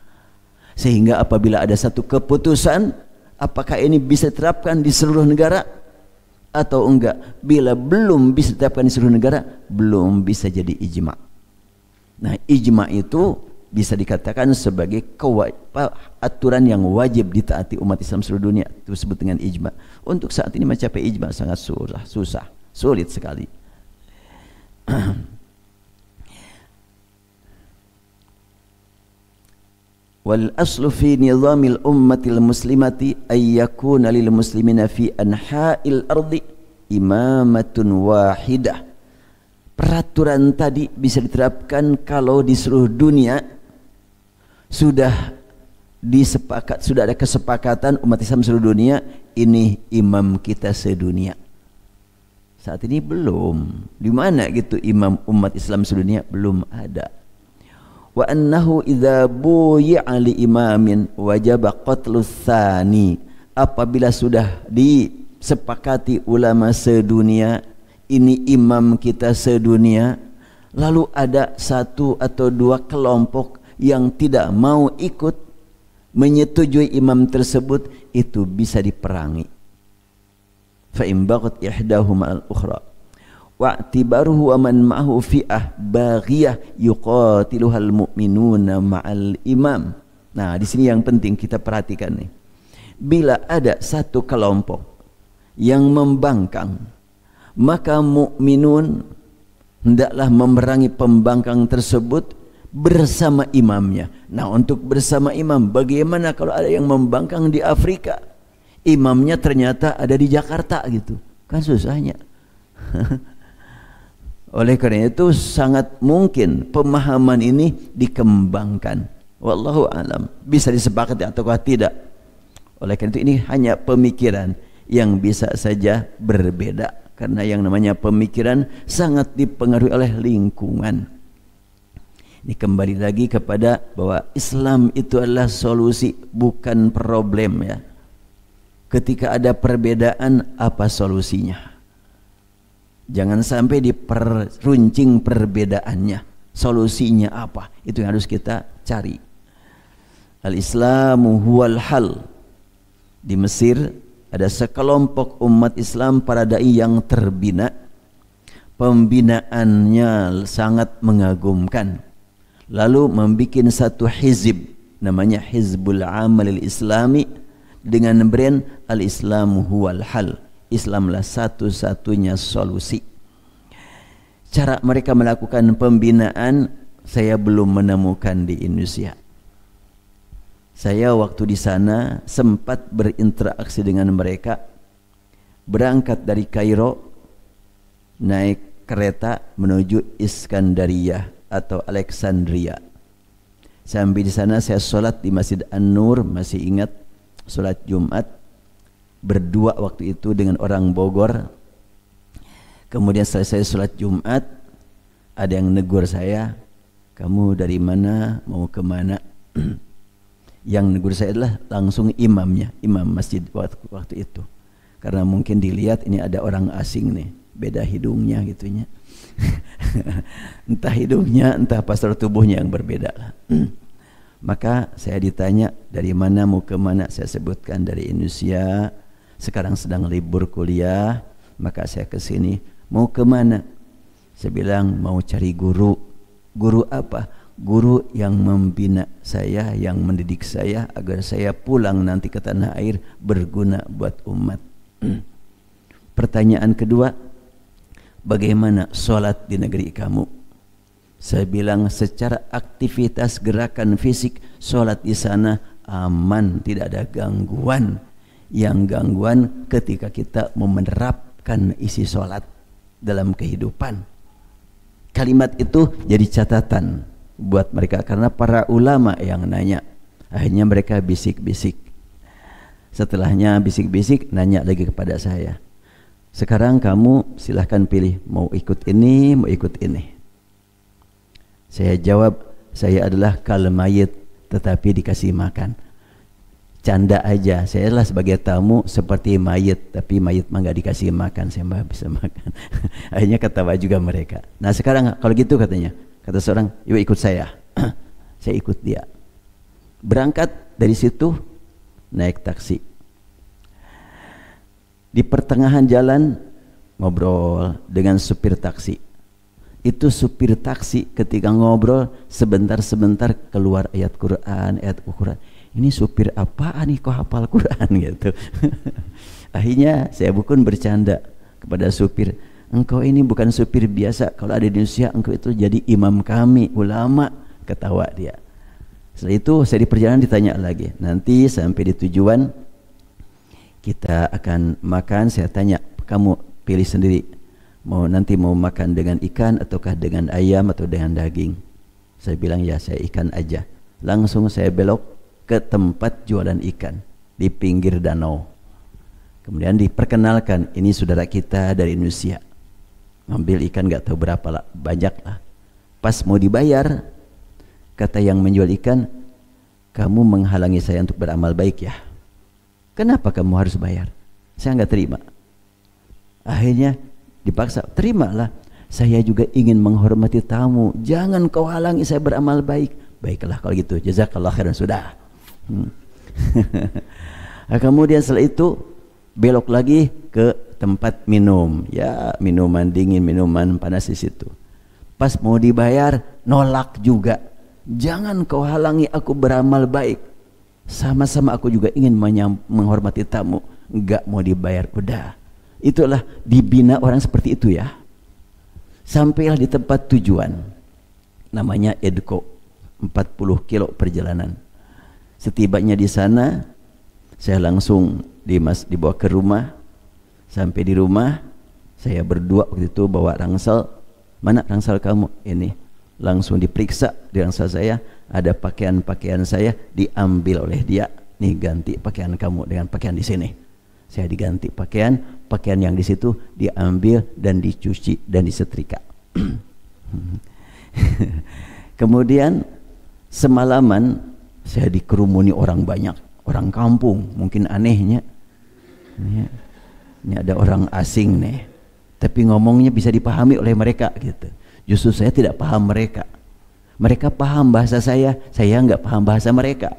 Sehingga apabila ada satu keputusan, apakah ini bisa diterapkan di seluruh negara atau enggak? Bila belum bisa diterapkan di seluruh negara, belum bisa jadi ijma'. Nah, ijma' itu bisa dikatakan sebagai aturan yang wajib ditaati umat Islam seluruh dunia. Itu disebut dengan ijma'. Untuk saat ini mencapai ijma' sangat susah, sulit sekali. Wal aslu fi nizamil ummatil muslimati ay yakuna lil muslimina fi anha'il ardi imamatun wahidah. Peraturan tadi bisa diterapkan kalau di seluruh dunia sudah ada kesepakatan umat Islam seluruh dunia, ini imam kita sedunia. Saat ini belum. Di mana gitu imam umat Islam sedunia? Belum ada. wa annahu idza buyi'a li imamin wajaba qatlus tsani, apabila sudah disepakati ulama sedunia, ini imam kita sedunia, lalu ada satu atau dua kelompok yang tidak mau ikut menyetujui imam tersebut, itu bisa diperangi. Fa in baghat ihdahuma al-ukhra wa'tibaruhu wa man ma'ahu fi'ah baghiyah yuqatiluhal mu'minuna ma'al imam. Nah, di sini yang penting kita perhatikan nih. Bila ada satu kelompok yang membangkang, maka mukminun hendaklah memerangi pembangkang tersebut bersama imamnya. Nah, untuk bersama imam, bagaimana kalau ada yang membangkang di Afrika, imamnya ternyata ada di Jakarta gitu, kan susahnya. Oleh karena itu sangat mungkin pemahaman ini dikembangkan. Wallahu alam, bisa disepakati ataukah tidak. Oleh karena itu ini hanya pemikiran yang bisa saja berbeda, karena yang namanya pemikiran sangat dipengaruhi oleh lingkungan. Ini kembali lagi kepada bahwa Islam itu adalah solusi, bukan problem ya. Ketika ada perbedaan, apa solusinya? Jangan sampai diperuncing perbedaannya. Solusinya apa? Itu yang harus kita cari. Al-Islamu huwal hal. Di Mesir ada sekelompok umat Islam para dai yang terbina. Pembinaannya sangat mengagumkan. Lalu membuat satu hizib namanya Hizbul Amalil Islami dengan brand Al-Islamu huwal hal. Islamlah satu-satunya solusi. Cara mereka melakukan pembinaan saya belum menemukan di Indonesia. Saya waktu di sana sempat berinteraksi dengan mereka. Berangkat dari Kairo, naik kereta menuju Iskandariyah atau Alexandria. Sampai di sana saya sholat di Masjid An-Nur, masih ingat, sholat Jumat. Berdua waktu itu dengan orang Bogor. Kemudian selesai sholat Jumat, ada yang negur saya, kamu dari mana, mau kemana? Yang negur saya adalah langsung imamnya, imam masjid waktu itu. Karena mungkin dilihat ini ada orang asing nih, beda hidungnya gitunya. Entah hidungnya, entah pastor tubuhnya yang berbeda lah. Maka saya ditanya dari mana mau kemana, saya sebutkan dari Indonesia. Sekarang sedang libur kuliah, maka saya ke sini. Mau kemana? Saya bilang mau cari guru. Guru apa? Guru yang membina saya, yang mendidik saya agar saya pulang nanti ke tanah air berguna buat umat. Pertanyaan kedua, bagaimana sholat di negeri kamu? Saya bilang secara aktivitas gerakan fisik, sholat di sana aman, tidak ada gangguan. Yang gangguan ketika kita menerapkan isi sholat dalam kehidupan. Kalimat itu jadi catatan buat mereka, karena para ulama yang nanya. Akhirnya mereka bisik-bisik. Setelahnya bisik-bisik, nanya lagi kepada saya, sekarang kamu silahkan pilih, mau ikut ini, mau ikut ini. Saya jawab, saya adalah kal mayit tetapi dikasih makan. Canda aja, saya adalah sebagai tamu seperti mayit, tapi mayit mah nggak dikasih makan, saya mah bisa makan. Akhirnya ketawa juga mereka. Nah sekarang kalau gitu katanya, kata seorang, yuk ikut saya. Saya ikut dia. Berangkat dari situ naik taksi. Di pertengahan jalan ngobrol dengan supir taksi. Itu supir taksi ketika ngobrol sebentar-sebentar keluar ayat Quran, ayat Quran. Ini supir apaan nih kok hafal Quran gitu. Akhirnya saya pun bercanda kepada supir, engkau ini bukan supir biasa, kalau ada di Indonesia engkau itu jadi imam kami, ulama. Ketawa dia. Setelah itu saya di perjalanan ditanya lagi, nanti sampai di tujuan kita akan makan. Saya tanya, kamu pilih sendiri, nanti mau makan dengan ikan ataukah dengan ayam atau dengan daging? Saya bilang ya saya ikan aja. Langsung saya belok ke tempat jualan ikan di pinggir danau. Kemudian diperkenalkan, ini saudara kita dari Indonesia. Ngambil ikan gak tahu berapa lah, banyak lah. Pas mau dibayar, Kata yang menjual ikan, kamu menghalangi saya untuk beramal baik ya. Kenapa kamu harus bayar? Saya nggak terima. Akhirnya dipaksa, terimalah. Saya juga ingin menghormati tamu. Jangan kau halangi saya beramal baik. Baiklah kalau gitu, jazakallah khairan, sudah. Kemudian setelah itu belok lagi ke tempat minum, ya minuman dingin, minuman panas di situ. Pas mau dibayar, nolak juga. Jangan kau halangi aku beramal baik. Sama-sama aku juga ingin menghormati tamu. Enggak mau dibayar, udah. Itulah dibina orang seperti itu ya. Sampailah di tempat tujuan, namanya Edco, 40 kilo perjalanan. Setibanya di sana, saya langsung dibawa ke rumah. Sampai di rumah, saya berdua waktu itu bawa rangsel. Mana rangsel kamu? Ini. Langsung diperiksa di rangsel saya, ada pakaian-pakaian saya diambil oleh dia. Nih, ganti pakaian kamu dengan pakaian di sini. Saya diganti pakaian yang di situ diambil dan dicuci dan disetrika. Kemudian semalaman saya dikerumuni orang banyak, orang kampung, mungkin anehnya. Ini ada orang asing nih, tapi ngomongnya bisa dipahami oleh mereka gitu. Justru saya tidak paham mereka. Mereka paham bahasa saya nggak paham bahasa mereka.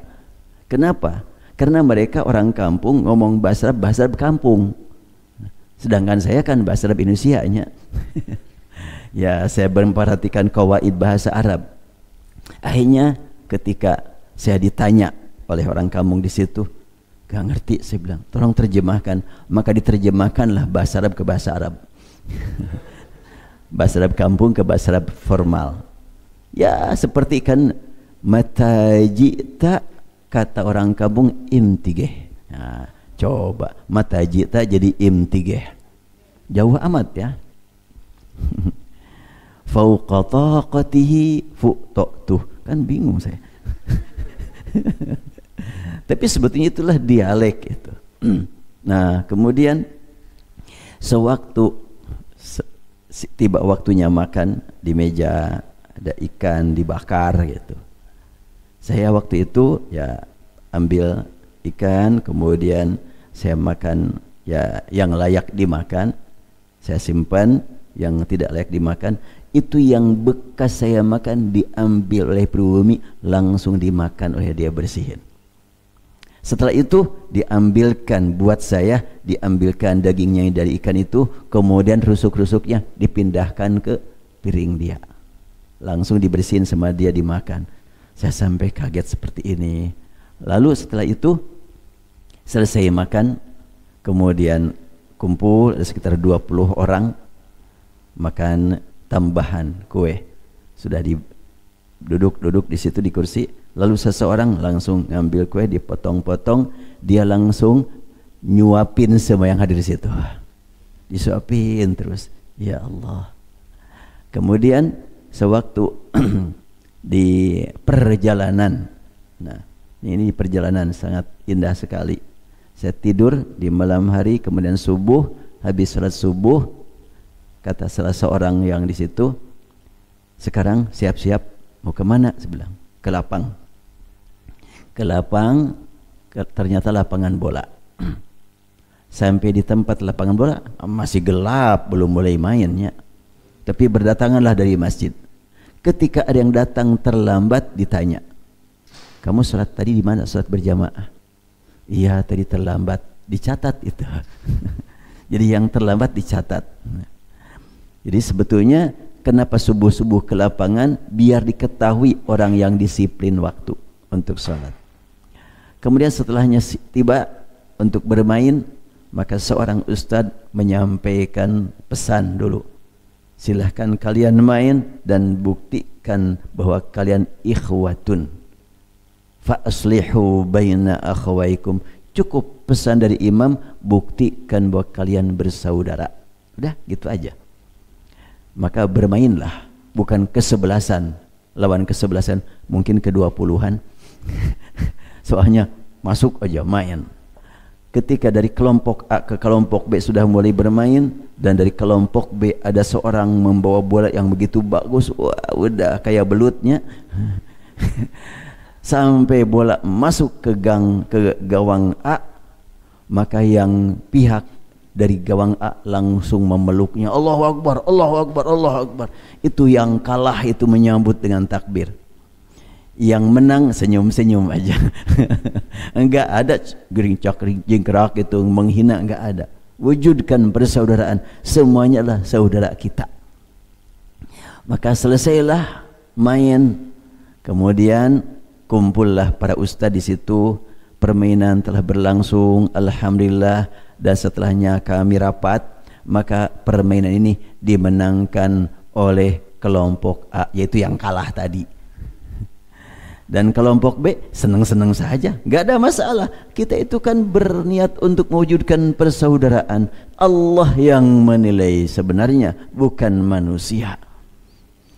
Kenapa? Karena mereka orang kampung ngomong bahasa Arab kampung. Sedangkan saya kan bahasa Arab Indonesianya. Ya, saya memperhatikan kawaid bahasa Arab. Akhirnya ketika saya ditanya oleh orang kampung di situ, gak ngerti, saya bilang, tolong terjemahkan. Maka diterjemahkanlah bahasa Arab ke bahasa Arab. Bahasa Arab kampung ke bahasa Arab formal. Ya, seperti kan matajita, kata orang kampung imtigeh. Nah, coba matajita jadi imtigeh, jauh amat ya. Fauqa taqatihi fuqtuh, kan bingung saya. Tapi sebetulnya itulah dialek itu. Nah, kemudian sewaktu tiba waktunya makan, di meja ada ikan dibakar gitu. Saya waktu itu ya ambil ikan, kemudian saya makan ya yang layak dimakan, saya simpan. Yang tidak layak dimakan, itu yang bekas saya makan diambil oleh pribumi, langsung dimakan oleh dia, bersihin. Setelah itu diambilkan buat saya, diambilkan dagingnya dari ikan itu, kemudian rusuk-rusuknya dipindahkan ke piring dia, langsung dibersihin sama dia, dimakan. Saya sampai kaget seperti ini. Lalu setelah itu selesai makan, kemudian kumpul ada sekitar 20 orang makan tambahan kue. Sudah duduk di situ di kursi, lalu seseorang langsung ngambil kue, dipotong-potong, dia langsung nyuapin semua yang hadir di situ. Disuapin terus. Ya Allah. Kemudian sewaktu di perjalanan, nah ini perjalanan sangat indah sekali. Saya tidur di malam hari, kemudian subuh, habis salat subuh, kata salah seorang yang di situ, sekarang siap-siap mau kemana? Saya bilang, ke lapang. Ke lapang, ternyata lapangan bola. Sampai di tempat lapangan bola masih gelap, belum mulai mainnya. Tapi berdatanganlah dari masjid. Ketika ada yang datang terlambat, ditanya, kamu sholat tadi di mana? Sholat berjamaah? Iya, tadi terlambat. Dicatat itu. Jadi yang terlambat dicatat. Jadi sebetulnya kenapa subuh-subuh ke lapangan? Biar diketahui orang yang disiplin waktu untuk sholat. Kemudian setelahnya tiba untuk bermain, maka seorang ustadz menyampaikan pesan dulu. Silahkan kalian main dan buktikan bahwa kalian ikhwatun. Fa'aslihu baina akhwaikum. Cukup pesan dari imam, buktikan bahwa kalian bersaudara. Udah gitu aja. Maka bermainlah, bukan kesebelasan lawan kesebelasan, mungkin ke-20-an. Soalnya masuk aja main. Ketika dari kelompok A ke kelompok B sudah mulai bermain, dan dari kelompok B ada seorang membawa bola yang begitu bagus, wah udah kayak belutnya, Sampai bola masuk ke gawang A, maka yang pihak dari gawang A langsung memeluknya, Allahu Akbar, Allahu Akbar, Allahu Akbar. Itu yang kalah itu menyambut dengan takbir. Yang menang senyum-senyum aja. Enggak ada gerincak jingkrak itu menghina, enggak ada. Wujudkan persaudaraan, semuanya adalah saudara kita. Maka selesailah main, kemudian kumpullah para ustadz di situ. Permainan telah berlangsung, alhamdulillah, dan setelahnya kami rapat, maka permainan ini dimenangkan oleh kelompok A, yaitu yang kalah tadi. Dan kelompok B senang-senang saja, nggak ada masalah. Kita itu kan berniat untuk mewujudkan persaudaraan. Allah yang menilai sebenarnya, bukan manusia.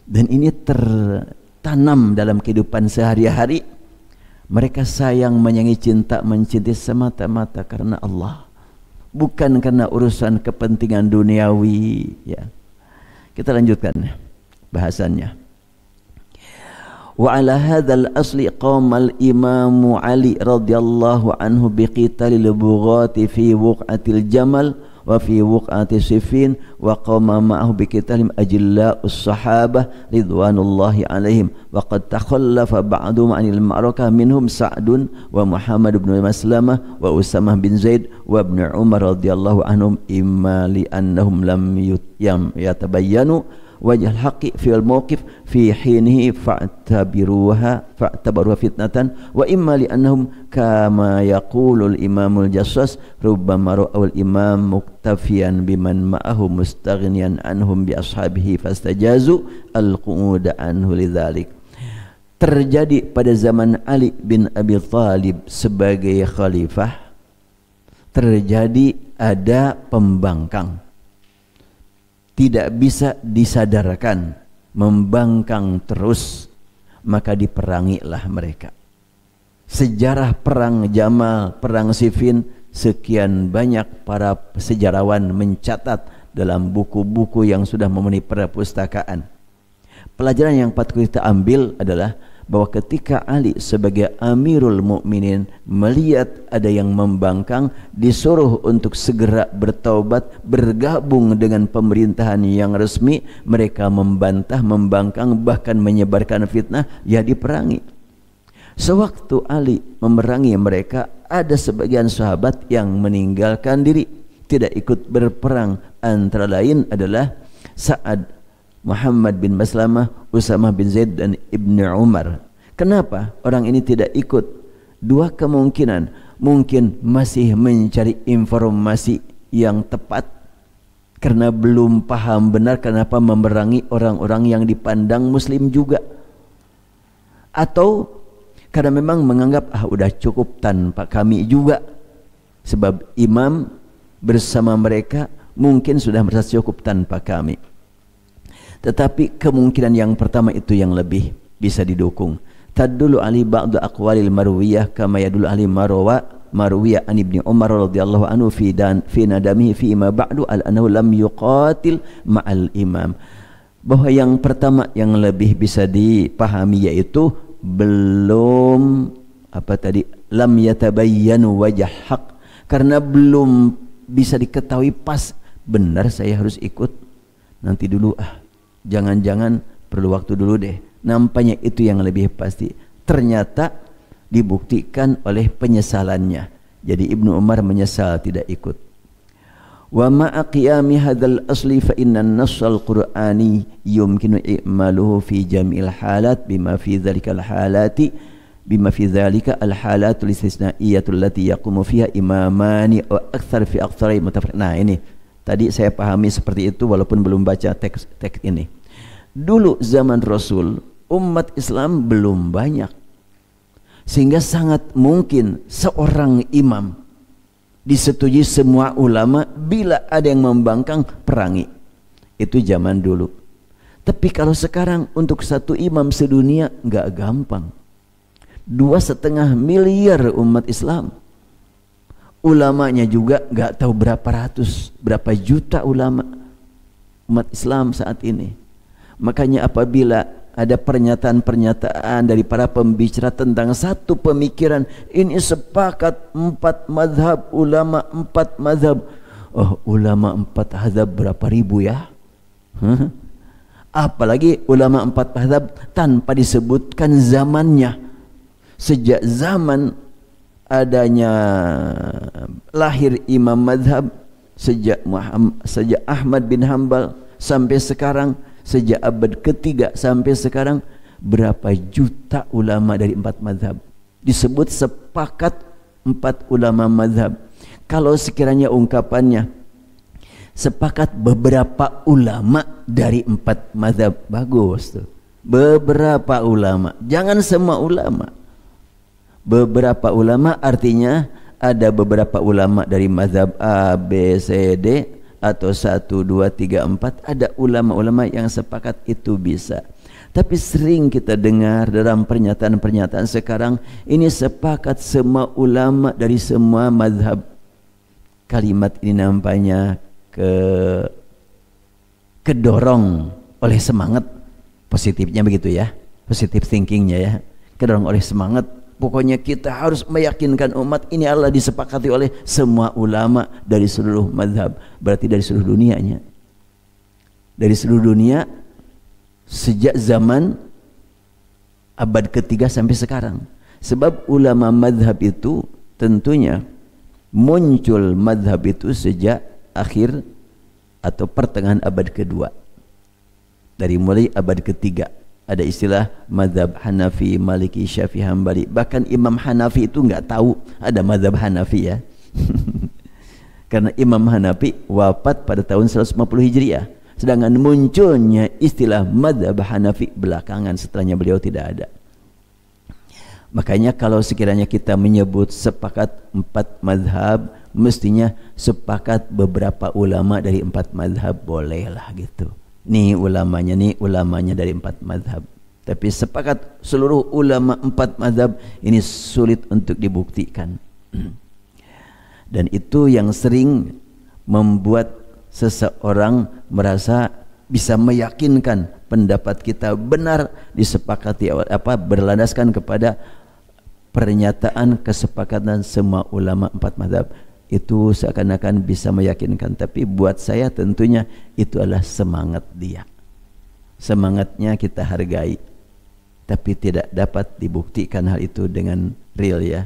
Dan ini tertanam dalam kehidupan sehari-hari. Mereka sayang, menyayangi, cinta, mencintai semata-mata karena Allah, bukan karena urusan kepentingan duniawi. Ya, kita lanjutkan bahasannya. Wa ala hadzal asli qama al-Imam Ali radhiyallahu anhu biqitalil bughati fi wuq'atil Jamal wa fi wuq'ati Siffin, wa qama ma'ahu biqitalihim ajilla'us sahabah ridwanullahi alaihim, wa qad takhallafa ba'dhum 'anil ma'rakah minhum Sa'dun wa Muhammad bin Maslamah wa Usamah bin Zaid wa Ibn Umar radhiyallahu anhum, imma li annahum lam yatabayyanu wajh al-haqqi fi al-mawqif fi hinihi fa'tabaruha fitnatan, wa imma li annahum kama yaqulu al-imam al-Jassas rubbama ra'aw al-imam muktafiyan biman ma'ahu mustaghniyan anhum bi ashabihi fastajazu al-qu'ud anhu lidzalik. Terjadi pada zaman Ali bin Abi Thalib sebagai khalifah, terjadi ada pembangkang, tidak bisa disadarkan, membangkang terus, maka diperangilah mereka. Sejarah perang Jamal, perang Siffin, sekian banyak para sejarawan mencatat dalam buku-buku yang sudah memenuhi perpustakaan. Pelajaran yang patut kita ambil adalah bahwa ketika Ali sebagai Amirul Mukminin melihat ada yang membangkang, disuruh untuk segera bertaubat, bergabung dengan pemerintahan yang resmi. Mereka membantah, membangkang, bahkan menyebarkan fitnah, ya diperangi. Sewaktu Ali memerangi mereka, ada sebagian sahabat yang meninggalkan diri, tidak ikut berperang. Antara lain adalah Sa'ad, Muhammad bin Maslamah, Usamah bin Zaid, dan Ibn Umar. Kenapa orang ini tidak ikut? Dua kemungkinan. Mungkin masih mencari informasi yang tepat, karena belum paham benar kenapa memerangi orang-orang yang dipandang muslim juga. Atau karena memang menganggap, udah cukup tanpa kami juga. Sebab imam bersama mereka mungkin sudah merasa cukup tanpa kami. Tetapi kemungkinan yang pertama itu yang lebih bisa didukung. Tadullu ali ba'du aqwalil marwiyah kama yadullu ali marwiyah an Ibni Umar radhiyallahu anhu fi nadamihi fi ma ba'du al-annahu lam yuqatil ma'al imam. Bahwa yang pertama yang lebih bisa dipahami yaitu belum lam yatabayyanu wajh haq, karena belum bisa diketahui pas benar saya harus ikut. Nanti dulu, jangan-jangan perlu waktu dulu deh. Nampaknya itu yang lebih pasti. Ternyata dibuktikan oleh penyesalannya. Jadi Ibnu Umar menyesal tidak ikut. Wa ma'a qiyami hadzal asli fa inna an-nass al-Qur'ani yumkinu i'maluhu fi jam'il halat bima fi dzalika al-halati bima fi dzalika al-halatul istisnaiyatu allati yaqumu fiha imamani wa aktsar fi aktsari mutafarriq. Nah, ini tadi saya pahami seperti itu walaupun belum baca teks ini. Dulu zaman Rasul, umat Islam belum banyak, sehingga sangat mungkin seorang imam disetujui semua ulama. Bila ada yang membangkang, perangi. Itu zaman dulu. Tapi kalau sekarang untuk satu imam sedunia nggak gampang. 2,5 miliar umat Islam, ulamanya juga nggak tahu berapa juta ulama umat Islam saat ini. Makanya apabila ada pernyataan-pernyataan dari para pembicara tentang satu pemikiran. Ini sepakat 4 mazhab, ulama 4 mazhab. Oh, ulama 4 mazhab berapa ribu ya? Apalagi ulama 4 mazhab tanpa disebutkan zamannya. Sejak zaman adanya lahir imam mazhab, sejak Ahmad bin Hanbal sampai sekarang, sejak abad ketiga sampai sekarang, berapa juta ulama dari 4 mazhab disebut sepakat 4 ulama mazhab. Kalau sekiranya ungkapannya sepakat beberapa ulama dari 4 mazhab, bagus tuh. Beberapa ulama, jangan semua ulama. Beberapa ulama artinya ada beberapa ulama dari mazhab A, B, C, D, atau 1, 2, 3, 4. Ada ulama-ulama yang sepakat, itu bisa. Tapi sering kita dengar dalam pernyataan-pernyataan sekarang, ini sepakat semua ulama dari semua mazhab. Kalimat ini nampaknya kedorong oleh semangat positifnya, begitu ya, positive thinkingnya ya, kedorong oleh semangat. Pokoknya kita harus meyakinkan umat ini adalah disepakati oleh semua ulama dari seluruh mazhab. Berarti dari seluruh dunianya. Dari seluruh dunia sejak zaman abad ketiga sampai sekarang. Sebab ulama mazhab itu tentunya muncul mazhab itu sejak akhir atau pertengahan abad kedua. Dari mulai abad ketiga. Ada istilah mazhab Hanafi, Maliki, Syafi'i, Hambali. Bahkan Imam Hanafi itu nggak tahu ada mazhab Hanafi ya. Karena Imam Hanafi wafat pada tahun 150 Hijriah. Sedangkan munculnya istilah mazhab Hanafi belakangan, setelahnya beliau tidak ada. Makanya kalau sekiranya kita menyebut sepakat 4 mazhab, mestinya sepakat beberapa ulama dari 4 mazhab, bolehlah gitu. Nih ulamanya dari 4 mazhab. Tapi sepakat seluruh ulama 4 mazhab ini sulit untuk dibuktikan. Dan itu yang sering membuat seseorang merasa bisa meyakinkan pendapat kita benar, disepakati berlandaskan kepada pernyataan kesepakatan semua ulama 4 mazhab. Itu seakan-akan bisa meyakinkan, tapi buat saya tentunya itu adalah semangat dia. Semangatnya kita hargai, tapi tidak dapat dibuktikan hal itu dengan real ya.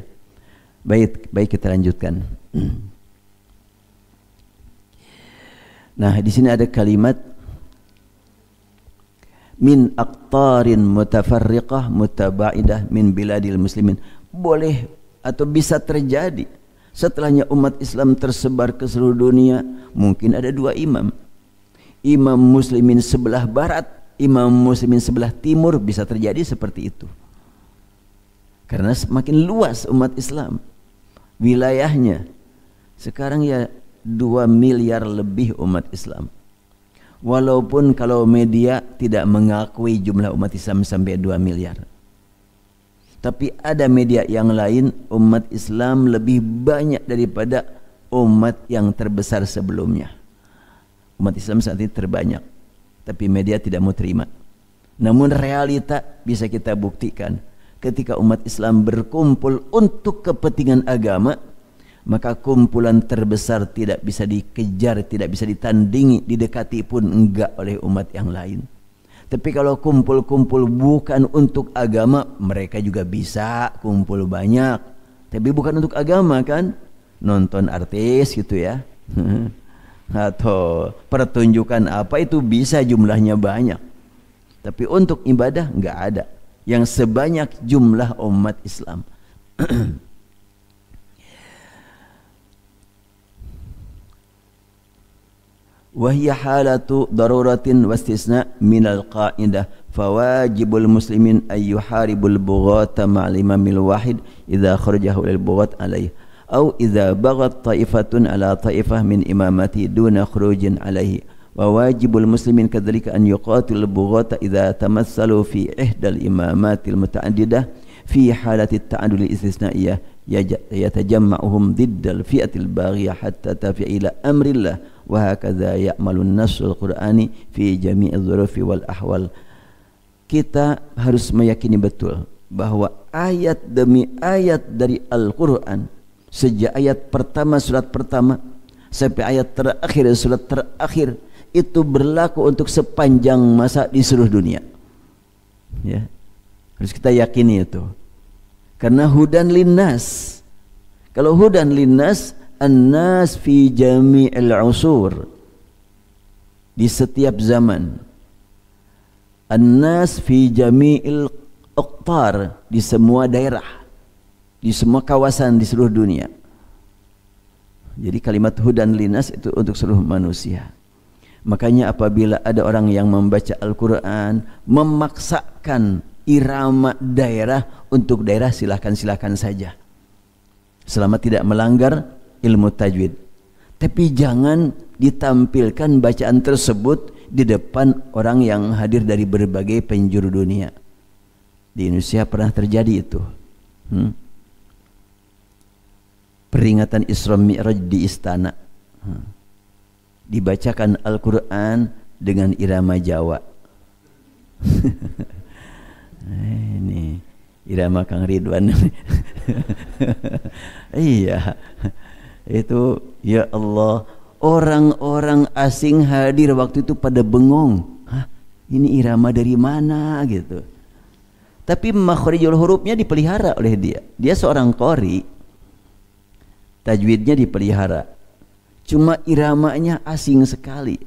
Baik kita lanjutkan. Nah, di sini ada kalimat min aqtarin mutafarriqah mutabaidah min biladil muslimin. Boleh atau bisa terjadi setelahnya umat Islam tersebar ke seluruh dunia, mungkin ada 2 imam. Imam muslimin sebelah barat, imam muslimin sebelah timur, bisa terjadi seperti itu. Karena semakin luas umat Islam wilayahnya. Sekarang ya 2 miliar lebih umat Islam. Walaupun kalau media tidak mengakui jumlah umat Islam sampai 2 miliar. Tapi ada media yang lain, umat Islam lebih banyak daripada umat yang terbesar sebelumnya. Umat Islam saat ini terbanyak, tapi media tidak mau terima. Namun realita bisa kita buktikan. Ketika umat Islam berkumpul untuk kepentingan agama, maka kumpulan terbesar tidak bisa dikejar, tidak bisa ditandingi, didekati pun enggak oleh umat yang lain. Tapi kalau kumpul-kumpul bukan untuk agama, mereka juga bisa kumpul banyak. Tapi bukan untuk agama kan? Nonton artis gitu ya. Atau pertunjukan apa itu bisa jumlahnya banyak. Tapi untuk ibadah enggak ada yang sebanyak jumlah umat Islam. Wahya halatu daruratin wastisna minal qa'idah fawajibul muslimin ayyuharibul bughata ma'al imamil wahid idha kharajahu lil bughat alaih au idha baghat ta'ifatun ala ta'ifah min imamati duna khurujin alaihi wa wajibul muslimin kadzalika an yuqatil bughata idha tamassalu fi ihdal imamatil muta'addidah fi halati ta'adul istisnaiyah yatajamma'uhum diddal fi'atil baghiyah hatta tafi'a ila amrillah wa hakadha ya'malun nasul qur'ani fi jami'il dhurufi wal ahwal kita harus meyakini betul bahwa ayat demi ayat dari Al-Quran, sejak ayat pertama surat pertama sampai ayat terakhir surat terakhir, itu berlaku untuk sepanjang masa di seluruh dunia. Ya, harus kita yakini itu. Karena hudan linnas. Kalau hudan linnas, an-nas fi jami'il usur, di setiap zaman. An-nas fi jami'il aqtar, di semua daerah, di semua kawasan di seluruh dunia. Jadi kalimat hudan linnas itu untuk seluruh manusia. Makanya apabila ada orang yang membaca Al-Quran memaksakan irama daerah untuk daerah, silakan saja, selama tidak melanggar ilmu tajwid. Tapi jangan ditampilkan bacaan tersebut di depan orang yang hadir dari berbagai penjuru dunia. Di Indonesia pernah terjadi itu. Peringatan Isra Mi'raj di istana. Dibacakan Al-Quran dengan irama Jawa. Ini irama Kang Ridwan. Iya, itu ya Allah, orang-orang asing hadir waktu itu pada bengong. Hah, ini irama dari mana gitu. Tapi makhrijul hurufnya dipelihara oleh dia. Dia seorang qori, tajwidnya dipelihara. Cuma iramanya asing sekali.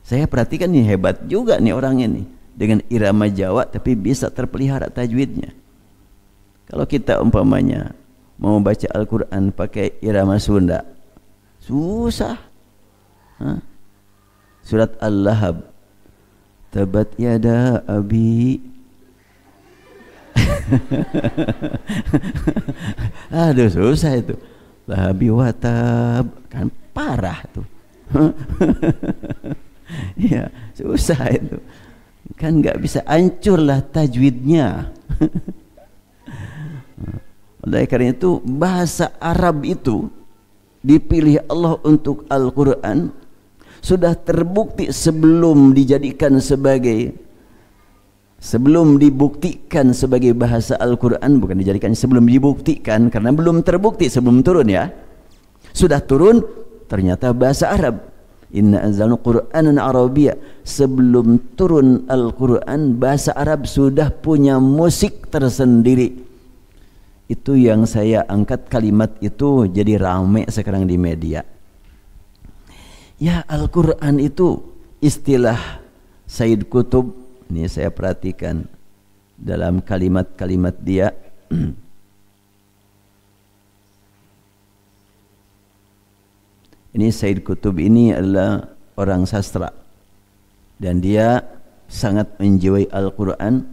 Saya perhatikan nih, hebat juga nih orang ini, dengan irama Jawa tapi bisa terpelihara tajwidnya. Kalau kita umpamanya mau baca Al-Quran pakai irama Sunda, susah. Surat Al-Lahab, tabat yada abi. Aduh, susah itu. Lahabi watab, kan parah tuh. Ya, susah itu. Kan nggak bisa, hancurlah tajwidnya. Oleh karena itu bahasa Arab itu dipilih Allah untuk Al-Quran sudah terbukti sebelum dibuktikan sebagai bahasa Al-Quran, bukan dijadikan, sebelum dibuktikan, karena belum terbukti sebelum turun ya. Sudah turun ternyata bahasa Arab. Inna anzalna Qur'anan Arabiyya. Sebelum turun Al-Quran, bahasa Arab sudah punya musik tersendiri. Itu yang saya angkat, kalimat itu jadi ramai sekarang di media. Ya, Al-Quran itu istilah Sayyid Qutb. Ini saya perhatikan dalam kalimat-kalimat dia. Ini Sayyid Qutb ini adalah orang sastra dan dia sangat menjiwai Al-Quran,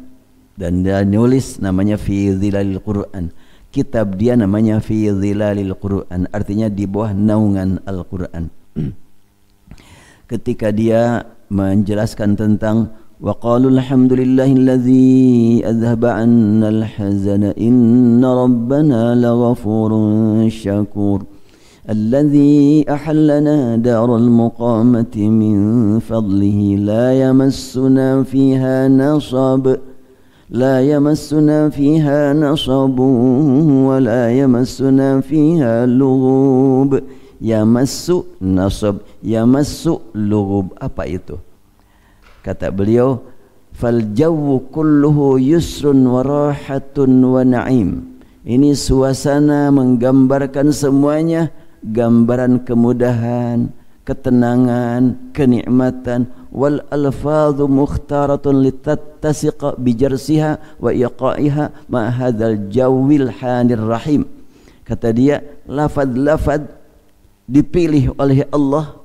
dan dia nulis namanya Fi Zilalil Quran. Kitab dia namanya Fi Zilalil Quran, artinya di bawah naungan Al-Quran. Ketika dia menjelaskan tentang wa qalu alhamdulillahilladzi adhaba 'annal hazana inna rabbana laghafurun syakur الذي أحلنا دار المقامة من فضله لا يمسنا فيها نصب ولا يمسنا فيها لغوب. Yamassu nasab, yamassu lughub. Apa itu? Kata beliau, fal jawu kulluhu yusrun wa rahatun wa na'im. Ini suasana menggambarkan semuanya, gambaran kemudahan, ketenangan, kenikmatan. Wal alfadhu mukhtaratun litattasiqa bijarsiha wa iqa'iha ma hadzal jawil hanir rahim. Kata dia, lafad-lafad dipilih oleh Allah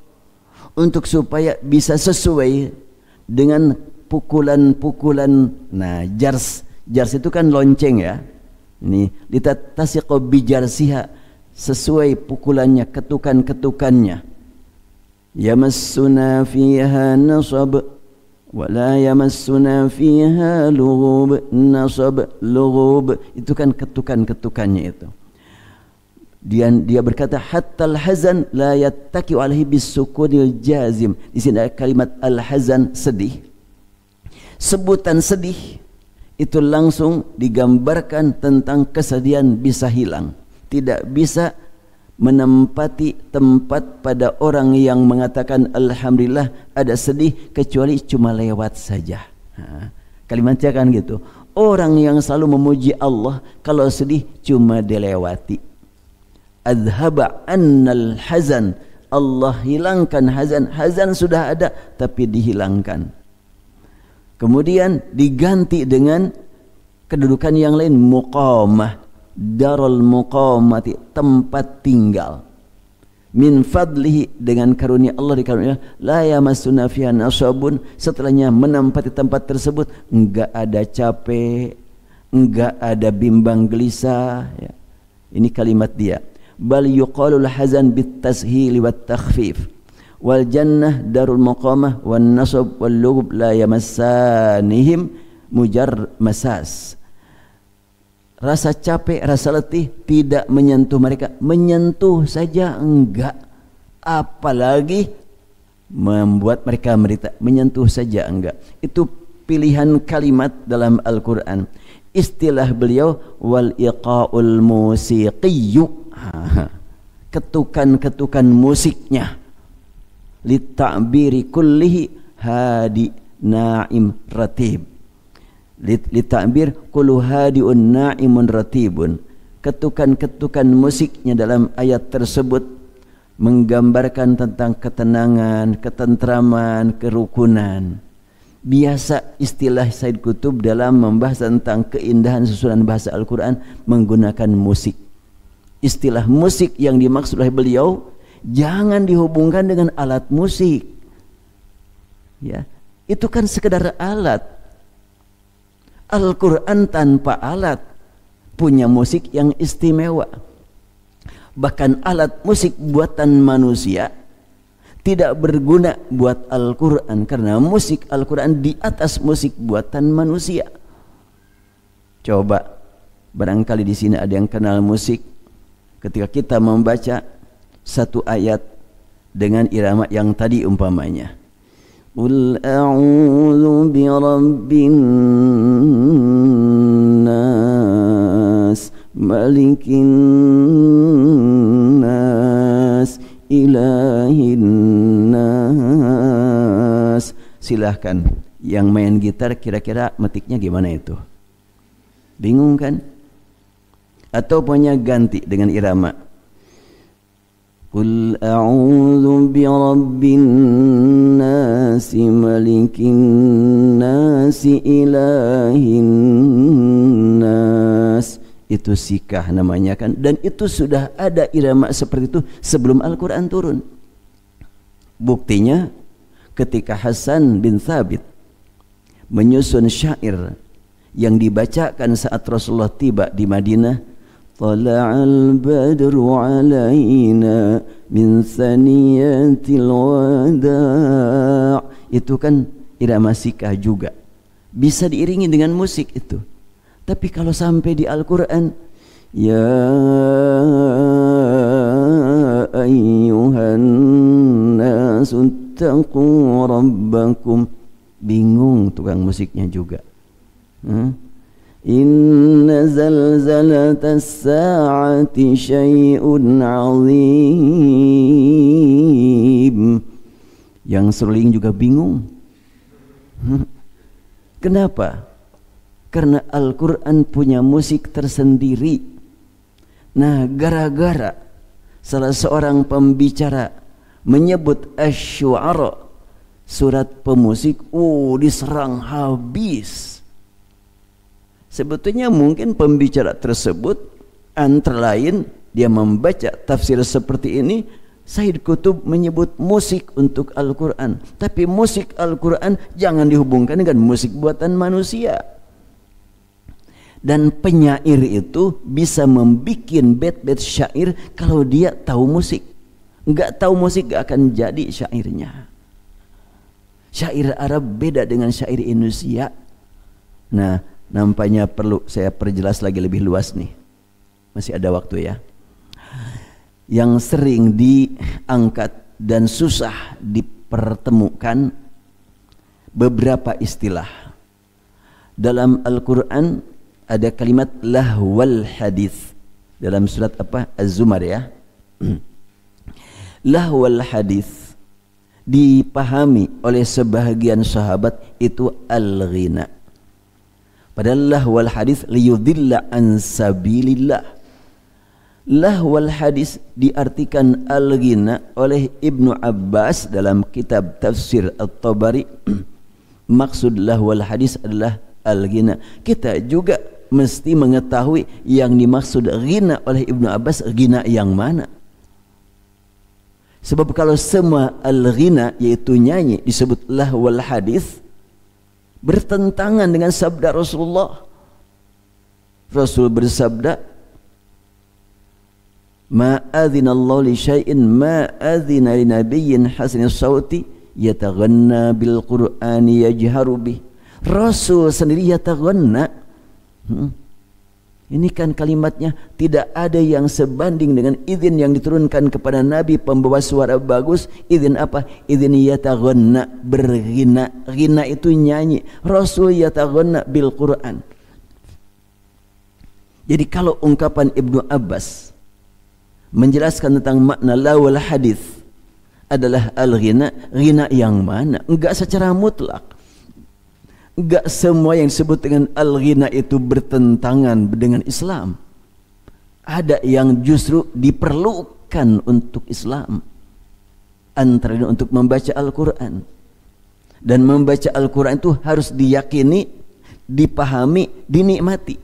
untuk supaya bisa sesuai dengan pukulan-pukulan. Nah, jars itu kan lonceng ya. Ini litattasiqa bijarsiha, sesuai pukulannya, ketukan-ketukannya. Yamassuna fiha nasab wa la yamassuna fiha lughub. Nasab, lughub itu kan ketukan-ketukannya itu. Dia berkata hatta al-hazan la yattaki alaihi bisukunil jazim. Di sini ada kalimat al-hazan, sedih. Sebutan sedih itu langsung digambarkan tentang kesedihan bisa hilang. Tidak bisa menempati tempat pada orang yang mengatakan alhamdulillah ada sedih kecuali cuma lewat saja. Kalimatnya kan gitu. Orang yang selalu memuji Allah kalau sedih cuma dilewati. Adhaba annal hazan, Allah hilangkan hazan. Hazan sudah ada tapi dihilangkan. Kemudian diganti dengan kedudukan yang lain, muqamah, darul muqamati, tempat tinggal. Min fadlihi, dengan karunia Allah dikarunia la yamassuna fiha nasabun, setelahnya menempati tempat tersebut enggak ada capek, enggak ada bimbang gelisah ya. Ini kalimat dia. Bal yuqalul hazan bit tashil wat takhfif wal jannah darul muqamah wan nasab wal lugub la yamassanihim mujar masas. Rasa capek, rasa letih tidak menyentuh mereka, menyentuh saja enggak, apalagi membuat mereka menderita, menyentuh saja enggak. Itu pilihan kalimat dalam Al-Quran. Istilah beliau wal iqaul musiqiyyu, ketukan-ketukan musiknya, litakbiri kullihi hadi na'im ratib, litakbir kullu hadiun na'imun ratibun. Ketukan-ketukan musiknya dalam ayat tersebut menggambarkan tentang ketenangan, ketentraman, kerukunan. Biasa istilah Said Qutb dalam membahas tentang keindahan susunan bahasa Al-Quran menggunakan musik. Istilah musik yang dimaksud oleh beliau jangan dihubungkan dengan alat musik. Ya, itu kan sekedar alat. Al-Quran tanpa alat punya musik yang istimewa. Bahkan alat musik buatan manusia tidak berguna buat Al-Quran, karena musik Al-Quran di atas musik buatan manusia. Coba, barangkali di sini ada yang kenal musik. Ketika kita membaca satu ayat dengan irama yang tadi umpamanya, Qul a'udzu birabbin nas malikin nas ilahin nas. Silahkan yang main gitar kira-kira metiknya gimana itu? Bingung kan? Atau punya ganti dengan irama, Qul a'udzu birabbin nasi malikin nasi ilahin nas. Itu sikah namanya kan, dan itu sudah ada irama seperti itu sebelum Al-Quran turun. Buktinya ketika Hasan bin Thabit menyusun syair yang dibacakan saat Rasulullah tiba di Madinah, Tala'al badru alaina min thaniyatil wada', itu kan irama sikah juga, bisa diiringi dengan musik itu. Tapi kalau sampai di Al-Quran, ya ayyuhan nasu taqu rabbakum, bingung tukang musiknya juga. Inna zalzalatas sa'ati syai'un 'azim. Yang seruling juga bingung. Kenapa? Karena Al-Quran punya musik tersendiri. Nah, gara-gara salah seorang pembicara menyebut asy-syu'ara, surat pemusik, diserang habis. Sebetulnya mungkin pembicara tersebut antara lain dia membaca tafsir seperti ini, Said Qutb menyebut musik untuk Al-Quran. Tapi musik Al-Quran jangan dihubungkan dengan musik buatan manusia. Dan penyair itu bisa membuat bait-bait syair kalau dia tahu musik. Enggak tahu musik enggak akan jadi syairnya. Syair Arab beda dengan syair Indonesia. Nah, nampaknya perlu saya perjelas lagi lebih luas nih. Masih ada waktu ya. yang sering diangkat dan susah dipertemukan beberapa istilah. Dalam Al-Quran ada kalimat lahwal hadis dalam surat apa? Az-Zumar ya. Lahwal hadis dipahami oleh sebahagian sahabat itu al-ghina. Padahal lahwal hadis liyudilla an sabilillah. Lahwal hadis diartikan al-ghina oleh Ibnu Abbas dalam kitab tafsir At-Tabari. Maksud lahwal hadis adalah al-ghina. Kita juga mesti mengetahui yang dimaksud ghina oleh Ibnu Abbas ghina yang mana. Sebab kalau semua al-ghina yaitu nyanyi disebut lahwal hadis, bertentangan dengan sabda Rasulullah. Rasul bersabda, "Ma adzina Allah li syai'in ma adzina li nabiyyin hasanil sauti yataghanna bil Qur'ani yajharu bih." Rasul sendiri yataghanna. Ini kan kalimatnya tidak ada yang sebanding dengan izin yang diturunkan kepada Nabi pembawa suara bagus. Izin apa? Izin yataghanna, berghina. Ghina itu nyanyi. Rasul yataghanna bil Quran. Jadi kalau ungkapan Ibnu Abbas menjelaskan tentang makna lawal hadis adalah al-ghina, ghina yang mana? Enggak secara mutlak. Enggak semua yang disebut dengan al-ghina itu bertentangan dengan Islam. Ada yang justru diperlukan untuk Islam. Antara lain untuk membaca Al-Quran. Dan membaca Al-Quran itu harus diyakini, dipahami, dinikmati.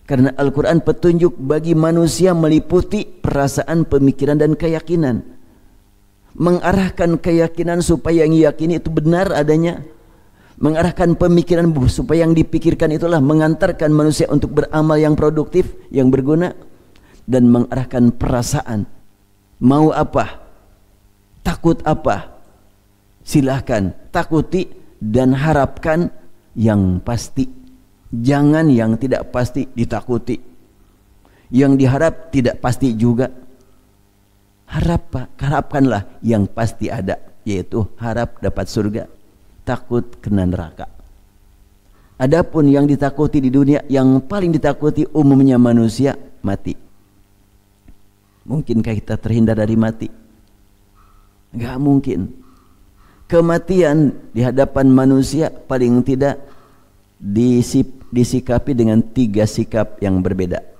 Karena Al-Quran petunjuk bagi manusia meliputi perasaan, pemikiran, dan keyakinan. Mengarahkan keyakinan supaya yang diyakini itu benar adanya. Mengarahkan pemikiran supaya yang dipikirkan itulah mengantarkan manusia untuk beramal yang produktif, yang berguna. Dan mengarahkan perasaan. Mau apa? Takut apa? Silahkan takuti dan harapkan yang pasti. Jangan yang tidak pasti ditakuti. Yang diharap tidak pasti juga. Harapkanlah yang pasti ada, yaitu harap dapat surga, takut kena neraka. Adapun yang ditakuti di dunia, yang paling ditakuti umumnya manusia, mati. Mungkinkah kita terhindar dari mati? Enggak mungkin. Kematian di hadapan manusia paling tidak disikapi dengan 3 sikap yang berbeda.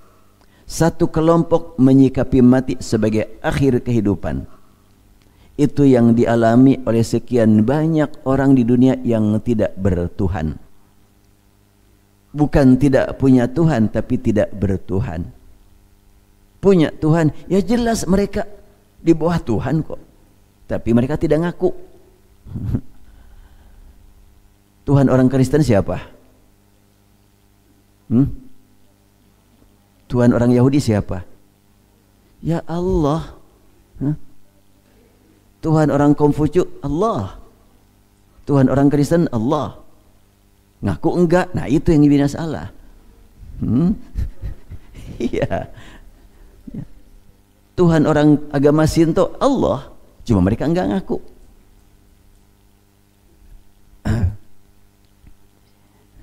Satu kelompok menyikapi mati sebagai akhir kehidupan. Itu yang dialami oleh sekian banyak orang di dunia yang tidak bertuhan. Bukan tidak punya Tuhan, tapi tidak bertuhan. Punya Tuhan, ya jelas mereka di bawah Tuhan kok. Tapi mereka tidak ngaku. Tuhan orang Kristen siapa? Tuhan orang Yahudi siapa? Ya Allah. Tuhan orang Konghucu Allah. Tuhan orang Kristen Allah. Ngaku enggak, nah itu yang bikin masalah. Iya. Tuhan orang agama Sinto Allah, cuma mereka enggak ngaku.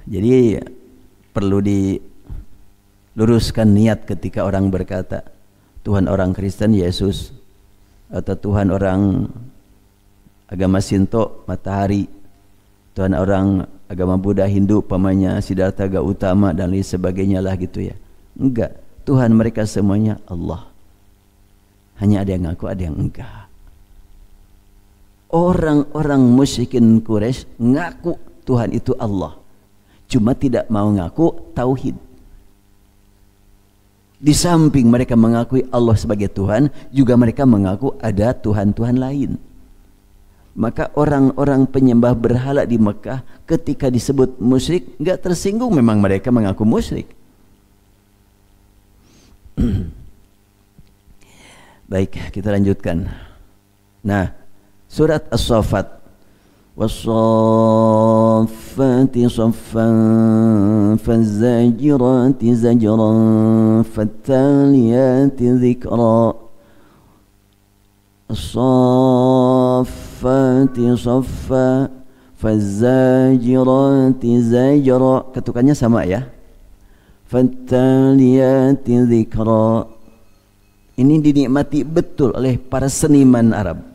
Jadi perlu diluruskan niat ketika orang berkata Tuhan orang Kristen Yesus, atau Tuhan orang agama Sinto matahari, Tuhan orang agama Buddha Hindu pamannya Siddhartha Gautama dan lain sebagainya lah gitu ya. Enggak, Tuhan mereka semuanya Allah. Hanya ada yang ngaku, ada yang enggak. Orang-orang musyrikin Quraisy ngaku Tuhan itu Allah, cuma tidak mau ngaku tauhid. Di samping mereka mengakui Allah sebagai Tuhan, juga mereka mengaku ada Tuhan-Tuhan lain. Maka orang-orang penyembah berhala di Mekah ketika disebut musyrik enggak tersinggung, memang mereka mengaku musyrik. Baik, kita lanjutkan. Nah, surat As-Saffat. Was-Saffat والصفات صفا فالزاجرات زجرا فالتاليات ذكرا الصافات صفا فالزاجرات زجرا. Ketukannya sama ya. فالتاليات ذكرا. Ini dinikmati betul oleh para seniman Arab.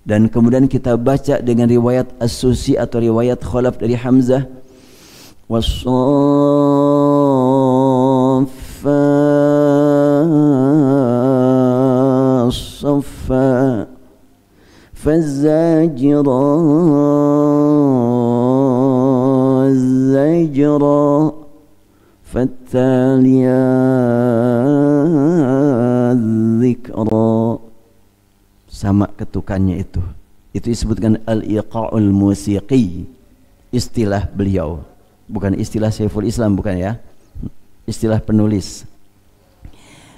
Dan kemudian kita baca dengan riwayat As-Susi atau riwayat Khalaf dari Hamzah. Was-saffat saffa faz-zajirat zajra fattaliyat dzikra. Sama ketukannya itu disebutkan al-iqa'ul musiqi, istilah beliau, bukan istilah Syekhul Islam, bukan ya, istilah penulis.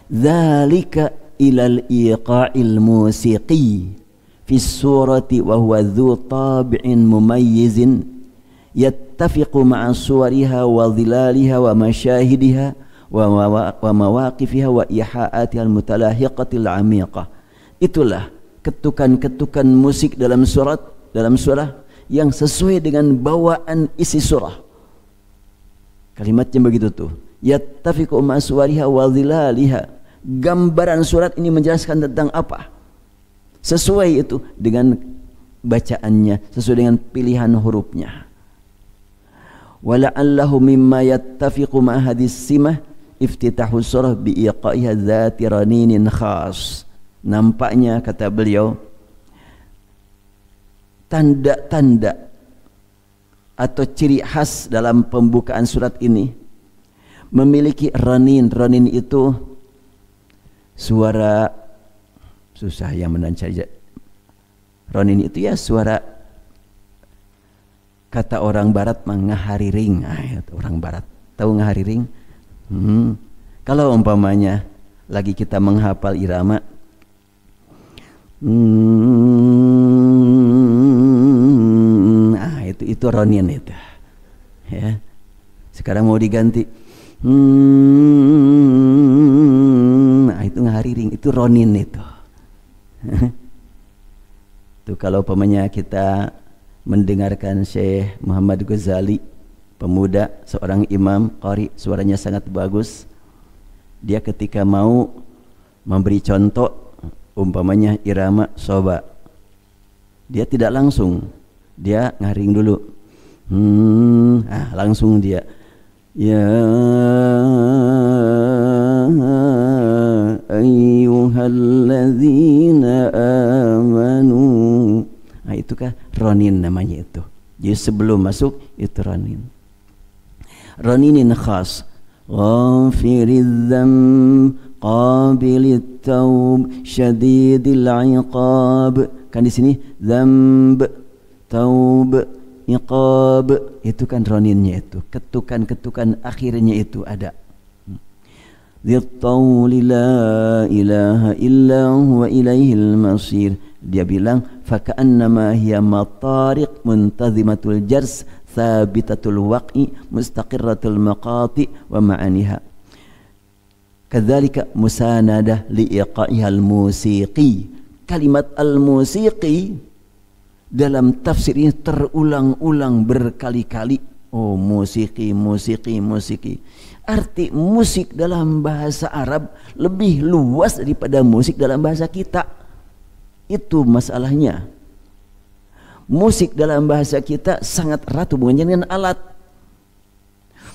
Dzalika ilal iqa'il musiqi fi surati wa huwa dzu tabi'in mumayyizin yattafiqu ma'a suwariha wa dhilaliha wa masyahidiha wa mawaqifiha wa iha'atiha al-mutalahiqatil 'amiqah. Itulah ketukan-ketukan musik dalam surah yang sesuai dengan bawaan isi surah. Kalimatnya begitu tuh. Yattafiqu ma'a suwariha wa dhilaliha. Gambaran surat ini menjelaskan tentang apa? Sesuai itu dengan bacaannya, sesuai dengan pilihan hurufnya. Wala'allahu mimma yattafiqu ma'a hadis simah iftitahu surah bi'iqa'iha dzati raninin khas. Nampaknya kata beliau tanda-tanda atau ciri khas dalam pembukaan surat ini memiliki ranin. Ranin itu suara, susah yang menancap. Ranin itu ya suara, kata orang barat ngahariring. Orang barat tahu ngahariring? Kalau umpamanya lagi kita menghafal irama, itu ronin itu ya. Sekarang mau diganti itu ngahariring, itu ronin itu. Itu kalau umpamanya kita mendengarkan Syekh Muhammad Ghazali, pemuda, seorang imam qari, suaranya sangat bagus. Dia ketika mau memberi contoh umpamanya irama soba, dia tidak langsung, dia ngaring dulu. Langsung dia ya ayyuhalladzina amanu. Itu kah ronin namanya itu. Jadi sebelum masuk itu ronin. Roninin khas. Ghafiridz dzamb qabilit taub syadidil iqab. Kan di sini dzamb, taub, iqab, itu kan roninnya itu. Ketukan-ketukan akhirnya itu ada. Dzat-tauli la ilaha illa huwa ilaihil masir. Dia bilang faka'annama hiya matariq muntazimatul jars thabitatul waqi mustaqirratul maqati wa ma'aniha. Kadzalika musanadah liiqa'iha al-musiqi. Kalimat al-musiqi dalam tafsir ini terulang-ulang berkali-kali. Oh, musiki, musiki, musiki. Arti musik dalam bahasa Arab lebih luas daripada musik dalam bahasa kita. Itu masalahnya. Musik dalam bahasa kita sangat erat hubungannya dengan alat.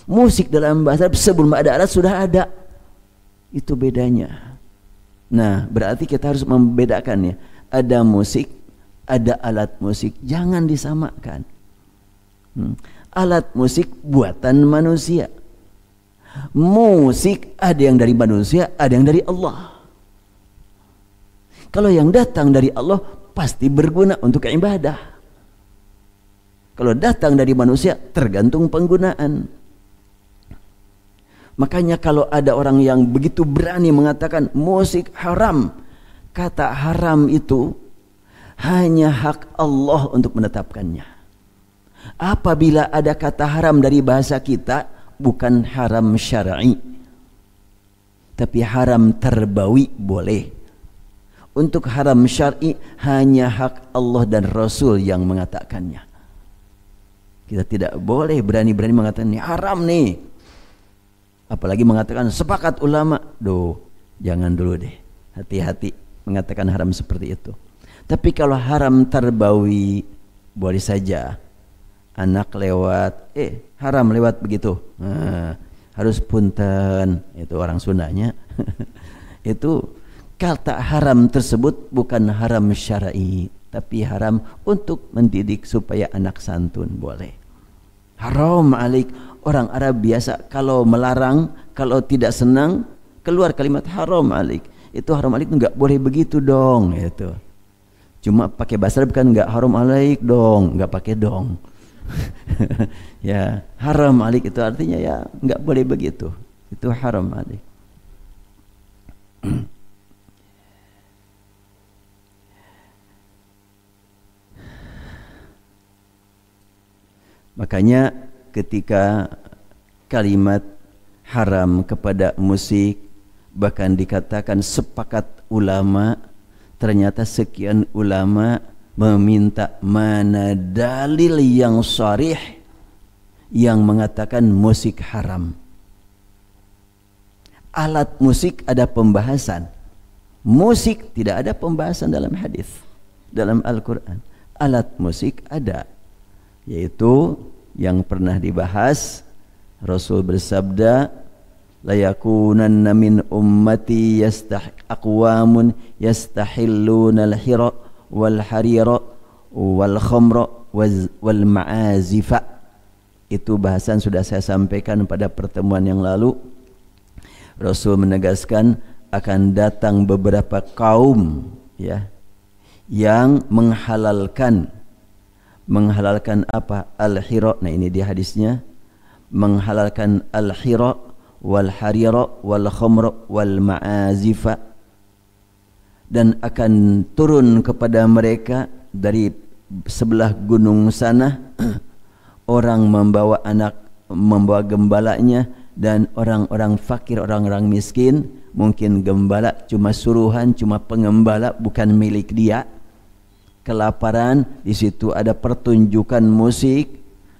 Musik dalam bahasa Arab sebelum ada alat sudah ada. Itu bedanya. Nah, berarti kita harus membedakannya. Ada musik, ada alat musik. Jangan disamakan. Alat musik buatan manusia. Musik ada yang dari manusia, ada yang dari Allah. Kalau yang datang dari Allah pasti berguna untuk ibadah. Kalau datang dari manusia tergantung penggunaan. Makanya kalau ada orang yang begitu berani mengatakan musik haram, kata haram itu hanya hak Allah untuk menetapkannya. Apabila ada kata haram dari bahasa kita, bukan haram syar'i, tapi haram terbawi boleh. Untuk haram syar'i hanya hak Allah dan Rasul yang mengatakannya. Kita tidak boleh berani-berani mengatakan ini haram nih. Apalagi mengatakan sepakat ulama. Jangan dulu deh. Hati-hati mengatakan haram seperti itu. Tapi kalau haram terbawi, boleh saja. Anak lewat, haram lewat begitu. Harus punten, itu orang Sundanya. Itu kata haram tersebut bukan haram syar'i, tapi haram untuk mendidik supaya anak santun, boleh. Haram alik, orang Arab biasa kalau melarang, kalau tidak senang keluar kalimat haram alik. Itu haram alik enggak boleh begitu dong, itu. Cuma pakai bahasa Arab kan enggak haram alik dong, enggak pakai dong. Ya, haram alik itu artinya ya enggak boleh begitu. Itu haram alik. Makanya ketika kalimat haram kepada musik, bahkan dikatakan sepakat ulama, ternyata sekian ulama meminta mana dalil yang sharih yang mengatakan musik haram. Alat musik ada pembahasan, musik tidak ada pembahasan dalam hadis, dalam Al-Quran. Alat musik ada, yaitu yang pernah dibahas, Rasul bersabda, la yakunanna min ummati aqwamun yastahilluna al-hira wal harira wal khamra wal ma'azifa. Itu bahasan sudah saya sampaikan pada pertemuan yang lalu. Rasul menegaskan akan datang beberapa kaum ya yang menghalalkan apa? Al-hira. Nah, ini dia hadisnya. Menghalalkan al-hira wal harira wal khamra wal ma'azifa, dan akan turun kepada mereka dari sebelah gunung sana orang membawa gembalanya, dan orang-orang fakir, orang-orang miskin, mungkin gembala cuma suruhan, cuma pengembala, bukan milik dia, kelaparan. Di situ ada pertunjukan musik,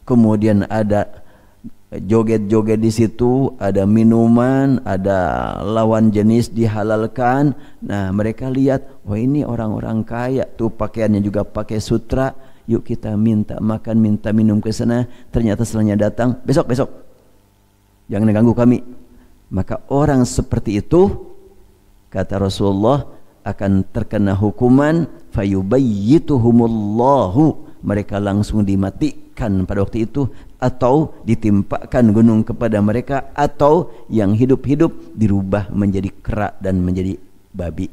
kemudian ada joget-joget di situ, ada minuman, ada lawan jenis dihalalkan. Nah, mereka lihat, wah ini orang-orang kaya tuh, pakaiannya juga pakai sutra, yuk kita minta makan, minta minum ke sana. Ternyata setelahnya datang, besok jangan ganggu kami. Maka orang seperti itu, kata Rasulullah, akan terkena hukuman fayubayyituhumullahu, mereka langsung dimatikan pada waktu itu, atau ditimpakan gunung kepada mereka, atau yang hidup-hidup dirubah menjadi kera dan menjadi babi.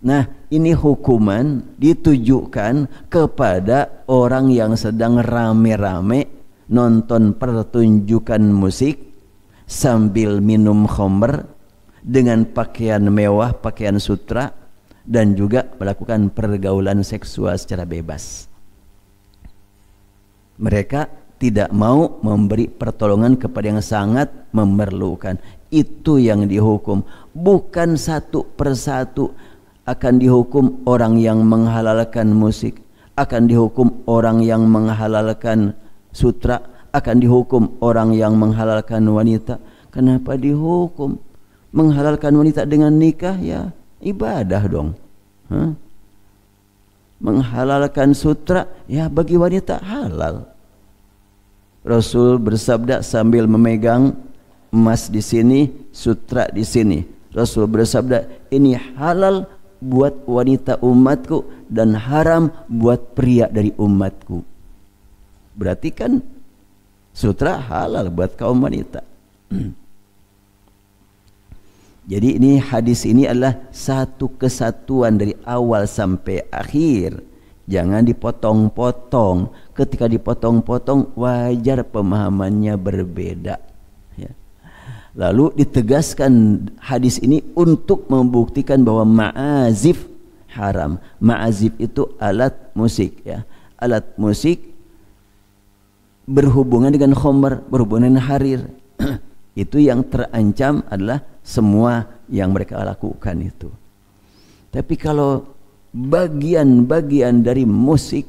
Nah, ini hukuman ditujukan kepada orang yang sedang rame-rame nonton pertunjukan musik sambil minum khamr dengan pakaian mewah, pakaian sutra, dan juga melakukan pergaulan seksual secara bebas. Mereka tidak mau memberi pertolongan kepada yang sangat memerlukan. Itu yang dihukum, bukan satu persatu. Akan dihukum orang yang menghalalkan musik, akan dihukum orang yang menghalalkan sutra, akan dihukum orang yang menghalalkan wanita. Kenapa dihukum? Menghalalkan wanita dengan nikah ya ibadah dong. Menghalalkan sutra ya bagi wanita halal. Rasul bersabda sambil memegang emas di sini, sutra di sini. Rasul bersabda, ini halal buat wanita umatku dan haram buat pria dari umatku. Berarti kan sutra halal buat kaum wanita. Jadi ini hadis ini adalah satu kesatuan dari awal sampai akhir. Jangan dipotong-potong. Ketika dipotong-potong wajar pemahamannya berbeda ya. Lalu ditegaskan hadis ini untuk membuktikan bahwa ma'azif haram. Ma'azif itu alat musik ya. Alat musik berhubungan dengan khamr, berhubungan dengan harir. Itu yang terancam adalah semua yang mereka lakukan itu. Tapi kalau bagian-bagian dari musik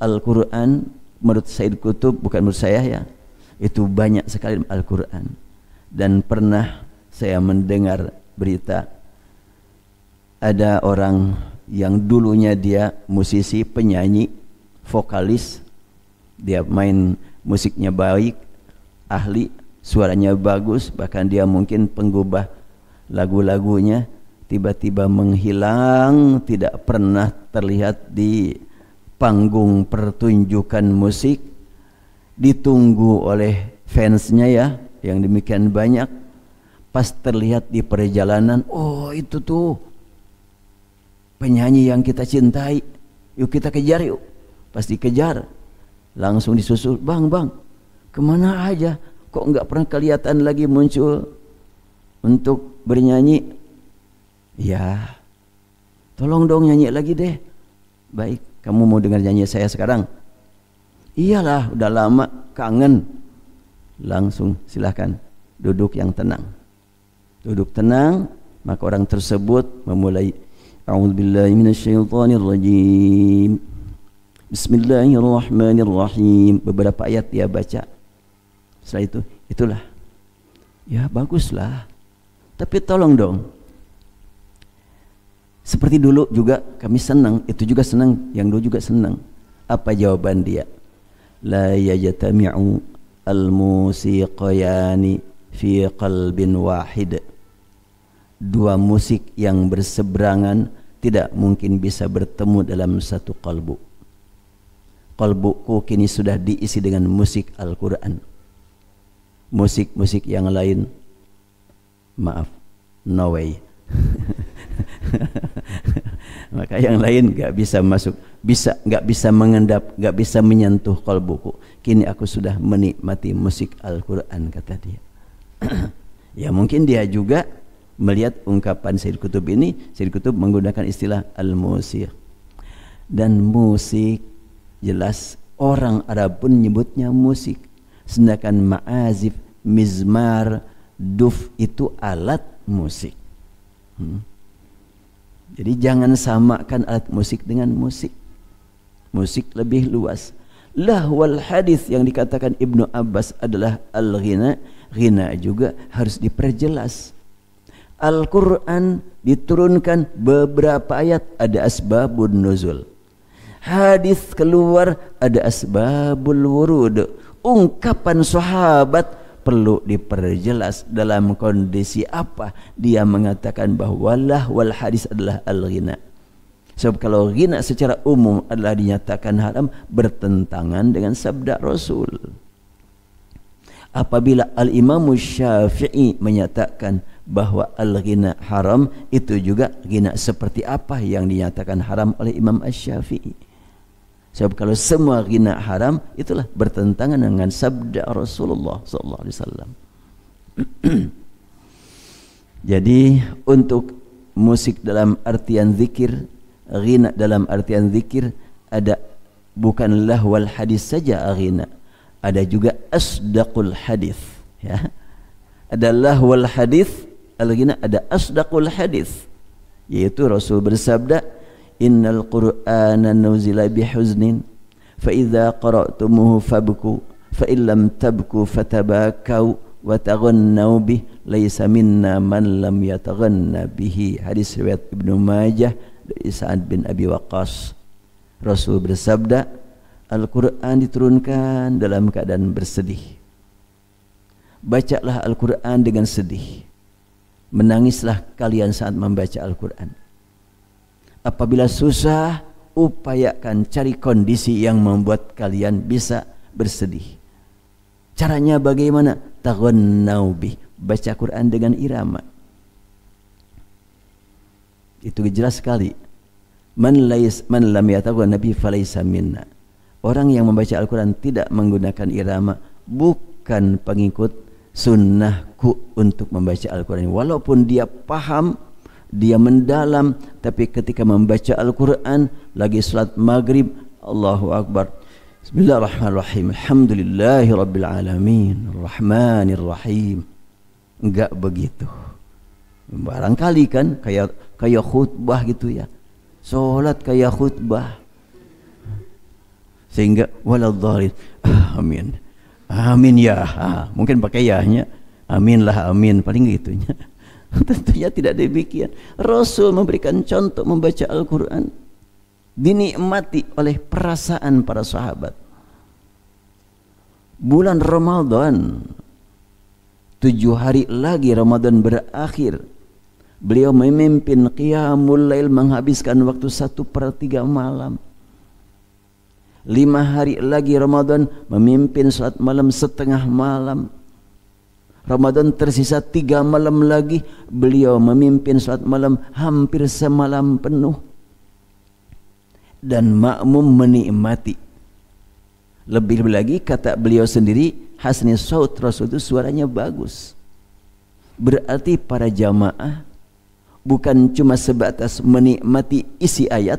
Al-Quran, menurut Said Qutb, bukan menurut saya ya, itu banyak sekali Al-Quran. Dan pernah saya mendengar berita ada orang yang dulunya dia musisi, penyanyi, vokalis, dia main musiknya baik, ahli, suaranya bagus, bahkan dia mungkin penggubah lagu-lagunya, tiba-tiba menghilang, tidak pernah terlihat di panggung pertunjukan musik, ditunggu oleh fansnya ya, yang demikian banyak. Pas terlihat di perjalanan, oh itu tuh penyanyi yang kita cintai, yuk kita kejar yuk. Pas dikejar, langsung disusul, bang, kemana aja? Kok nggak pernah kelihatan lagi muncul untuk bernyanyi? Ya, tolong dong nyanyi lagi deh. Baik, kamu mau dengar nyanyi saya sekarang? Iyalah, udah lama, kangen. Langsung silahkan duduk yang tenang. Duduk tenang, maka orang tersebut memulai A'udzubillahi minasyaitonirrajim. Bismillahirrahmanirrahim. Beberapa ayat dia baca. Setelah itu, itulah. Ya baguslah. Tapi tolong dong. Seperti dulu juga kami senang, itu juga senang, yang dulu juga senang. Apa jawaban dia? La yajtami'u al-musiqayani fi qalbin wahid. Dua musik yang berseberangan tidak mungkin bisa bertemu dalam satu kalbu. Kalbuku kini sudah diisi dengan musik Al-Quran. Musik-musik yang lain, maaf, no way. Maka yang lain gak bisa masuk, gak bisa mengendap, gak bisa menyentuh kalbuku. Kini aku sudah menikmati musik Al-Quran, kata dia. Ya mungkin dia juga melihat ungkapan Sayyid Qutb ini. Sayyid Qutb menggunakan istilah al-musik. Dan musik jelas orang Arab pun nyebutnya musik. Sedangkan ma'azif, mizmar, duf itu alat musik. Jadi jangan samakan alat musik dengan musik. Musik lebih luas. Lahwal hadis yang dikatakan Ibnu Abbas adalah al-ghina. Ghina juga harus diperjelas. Al-Quran diturunkan beberapa ayat, ada asbabun nuzul. Hadis keluar, ada asbabul wurud. Ungkapan sahabat perlu diperjelas dalam kondisi apa dia mengatakan bahwa lahwal hadis adalah al-ghina. Sebab kalau ghina secara umum adalah dinyatakan haram, bertentangan dengan sabda Rasul. Apabila Al-Imam Syafi'i menyatakan bahwa al-ghina haram, itu juga ghina seperti apa yang dinyatakan haram oleh Imam Asy-Syafi'i. Sebab kalau semua ghina haram, itulah bertentangan dengan sabda Rasulullah SAW. Jadi untuk musik dalam artian zikir, ghina dalam artian zikir, ada bukan lahwal hadis saja ghina, ada juga asdaqul hadis, ya. Ada lahwal hadis, al-ghina, ada asdaqul hadis, yaitu Rasul bersabda, innal qur'ana nuzila bihuznin fa idza qara'tumuhu fabku fa illam tabku fatabakau wa taghannau bih laisa minna man lam yataghanna bihi. Hadis riwayat Ibnu Majah dari Sa'ad bin Abi Waqqas. Rasul bersabda, Al-Quran diturunkan dalam keadaan bersedih. Bacalah Al-Quran dengan sedih. Menangislah kalian saat membaca Al-Quran. Apabila susah, upayakan cari kondisi yang membuat kalian bisa bersedih. Caranya bagaimana? Taghannau bih, baca Quran dengan irama. Itu jelas sekali. Man lam yataghanna bihi falaysa minna. Orang yang membaca Al-Quran tidak menggunakan irama bukan pengikut sunnahku untuk membaca Al-Quran. Walaupun dia paham, dia mendalam, tapi ketika membaca Al-Quran, lagi salat maghrib, Allahu Akbar, Bismillahirrahmanirrahim. Alhamdulillahi rabbil alamin. Arrahmanir rahim. Enggak begitu. Barangkali kan kayak khutbah gitu ya. Salat kayak khutbah. Sehingga waladhdallin. Amin. Amin ya. Mungkin pakai yahnya. Amin lah amin. Paling gitunya. Tentunya tidak demikian. Rasul memberikan contoh membaca Al-Quran. Dinikmati oleh perasaan para sahabat. Bulan Ramadan, 7 hari lagi Ramadan berakhir. Beliau memimpin Qiyamul Lail, menghabiskan waktu 1/3 malam. 5 hari lagi Ramadan, memimpin salat malam setengah malam. Ramadan tersisa 3 malam lagi, beliau memimpin salat malam hampir semalam penuh. Dan makmum menikmati. Lebih lagi kata beliau sendiri, hasni saut Rasul itu suaranya bagus. Berarti para jamaah bukan cuma sebatas menikmati isi ayat,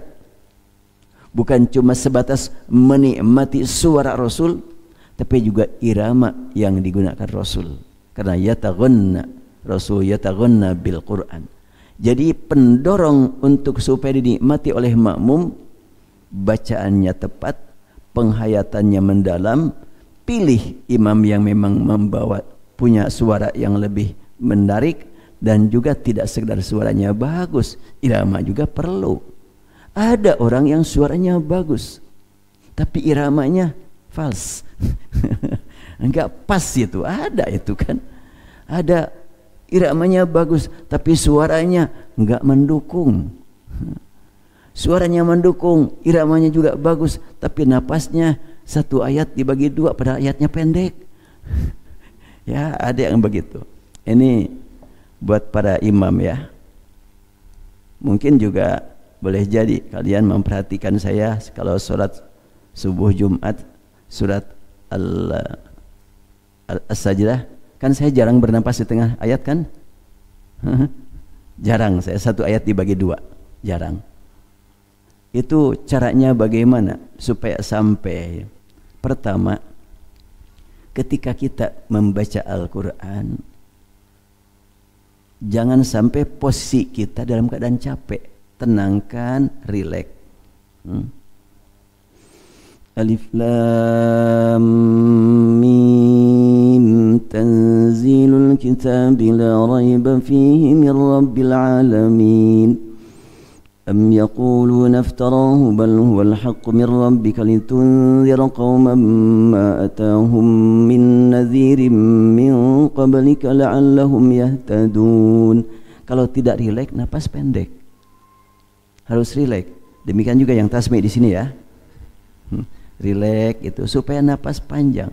bukan cuma sebatas menikmati suara Rasul, tapi juga irama yang digunakan Rasul. Karena Rasul yataghanna bil Quran. Jadi pendorong untuk supaya dinikmati oleh makmum, bacaannya tepat, penghayatannya mendalam, pilih imam yang memang punya suara yang lebih menarik, dan juga tidak sekedar suaranya bagus, irama juga perlu. Ada orang yang suaranya bagus tapi iramanya fals. Enggak pas itu, ada itu kan. Ada iramanya bagus tapi suaranya enggak mendukung. Suaranya mendukung, iramanya juga bagus, tapi napasnya 1 ayat dibagi 2, pada ayatnya pendek. Ya, ada yang begitu. Ini buat para imam ya. Mungkin juga boleh jadi kalian memperhatikan saya kalau sholat subuh Jumat, surat As-Sajdah, kan saya jarang bernapas di tengah ayat kan? Jarang, saya 1 ayat dibagi 2, jarang. Itu caranya bagaimana supaya sampai? Pertama, ketika kita membaca Al-Quran, jangan sampai posisi kita dalam keadaan capek. Tenangkan, rileks. Alif Lam Mim, tanzilul kitabi la raiba fihi min rabbil alamin. أم يقولون افتراه بل هو الحق من ربك لتنذر قوما ما أتاهم من نذير من قبلك لعلهم يهتدون. Kalau tidak rileks, napas pendek. Harus rileks. Demikian juga yang tasmi di sini ya. Rileks itu supaya napas panjang.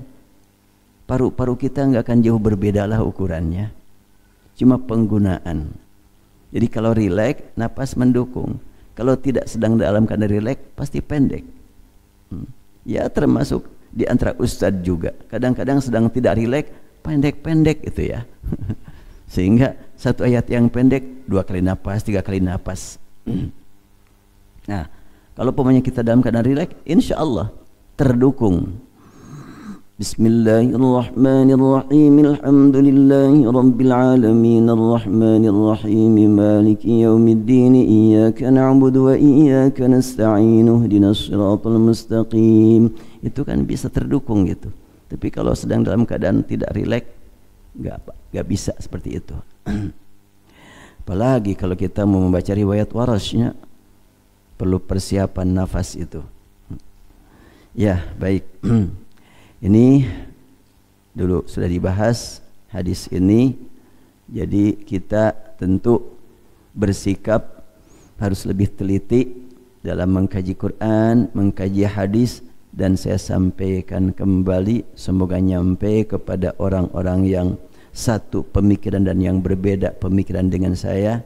Paru-paru kita nggak akan jauh berbeda lah ukurannya. Cuma penggunaan. Jadi kalau rileks, napas mendukung. Kalau tidak sedang dalam keadaan rileks, pasti pendek. Ya termasuk di antara ustadz juga. Kadang-kadang sedang tidak rileks, pendek-pendek itu ya. Sehingga 1 ayat yang pendek, 2 kali napas, 3 kali napas. Nah, kalau pokoknya kita dalam keadaan rileks, insya Allah terdukung. Bismillahirrahmanirrahim. Alhamdulillahi rabbil alamin, arrahmanir rahim, maliki yaumiddin, iyyaka na'budu wa iyyaka nasta'in, ihdinas siratal mustaqim. Itu kan bisa terdukung gitu. Tapi kalau sedang dalam keadaan tidak rileks, enggak bisa seperti itu. Apalagi kalau kita mau membaca riwayat Warasnya, perlu persiapan nafas itu. Ya, baik. Ini dulu sudah dibahas hadis ini. Jadi kita tentu bersikap harus lebih teliti dalam mengkaji Quran, mengkaji hadis, dan saya sampaikan kembali, semoga nyampe kepada orang-orang yang satu pemikiran dan yang berbeda pemikiran dengan saya.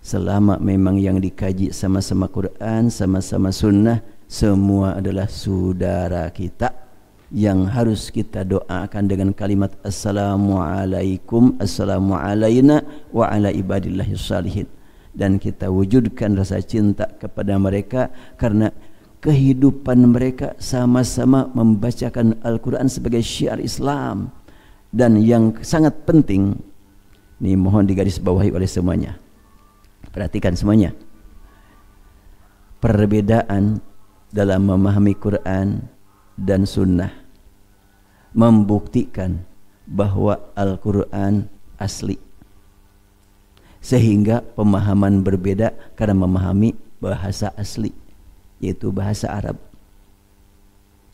Selama memang yang dikaji sama-sama Quran, sama-sama sunnah, semua adalah saudara kita yang harus kita doakan dengan kalimat assalamualaikum, assalamu alayna wa ala ibadillahis salihin. Dan kita wujudkan rasa cinta kepada mereka, karena kehidupan mereka sama-sama membacakan Al-Quran sebagai syiar Islam. Dan yang sangat penting, ini mohon digarisbawahi oleh semuanya, perhatikan semuanya, perbedaan dalam memahami Quran dan Sunnah membuktikan bahwa Al-Quran asli, sehingga pemahaman berbeda karena memahami bahasa asli, yaitu bahasa Arab.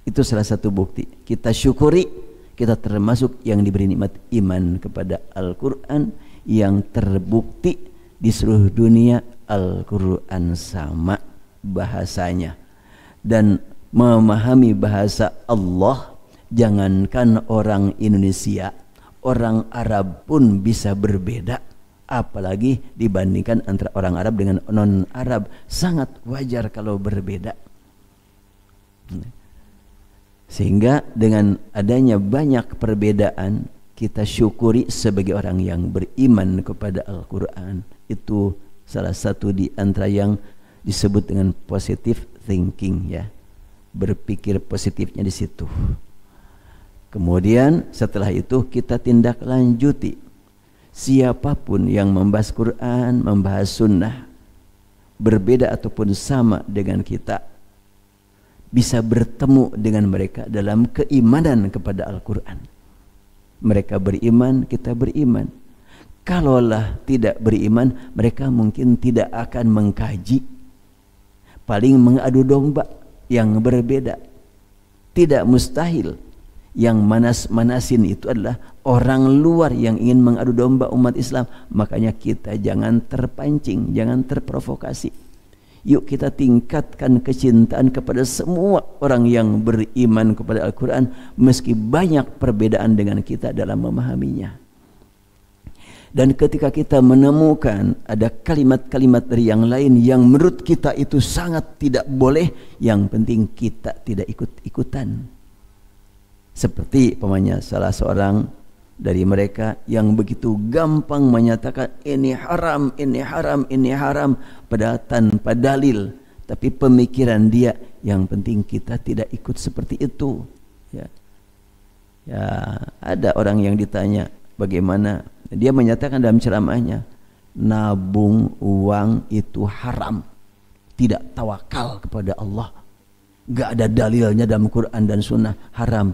Itu salah satu bukti. Kita syukuri kita termasuk yang diberi nikmat iman kepada Al-Quran, yang terbukti di seluruh dunia Al-Quran sama bahasanya. Dan memahami bahasa Allah, jangankan orang Indonesia, orang Arab pun bisa berbeda, apalagi dibandingkan antara orang Arab dengan non-Arab. Sangat wajar kalau berbeda. Sehingga dengan adanya banyak perbedaan, kita syukuri sebagai orang yang beriman kepada Al-Quran. Itu salah satu di antara yang disebut dengan positive thinking, ya. Berpikir positifnya di situ. Kemudian setelah itu kita tindak lanjuti. Siapapun yang membahas Quran, membahas Sunnah, berbeda ataupun sama dengan kita, bisa bertemu dengan mereka dalam keimanan kepada Al-Quran. Mereka beriman, kita beriman. Kalaulah tidak beriman, mereka mungkin tidak akan mengkaji, paling mengadu domba yang berbeda. Tidak mustahil. Yang manas-manasin itu adalah orang luar yang ingin mengadu domba umat Islam. Makanya kita jangan terpancing, jangan terprovokasi. Yuk kita tingkatkan kecintaan kepada semua orang yang beriman kepada Al-Quran, meski banyak perbedaan dengan kita dalam memahaminya. Dan ketika kita menemukan ada kalimat-kalimat dari yang lain yang menurut kita itu sangat tidak boleh, yang penting kita tidak ikut-ikutan. Seperti pamannya salah seorang dari mereka yang begitu gampang menyatakan ini haram, ini haram, ini haram, padahal tanpa dalil. Tapi pemikiran dia, yang penting kita tidak ikut seperti itu. Ya, ada orang yang ditanya bagaimana, dia menyatakan dalam ceramahnya, nabung uang itu haram, tidak tawakal kepada Allah, gak ada dalilnya dalam Quran dan Sunnah, haram.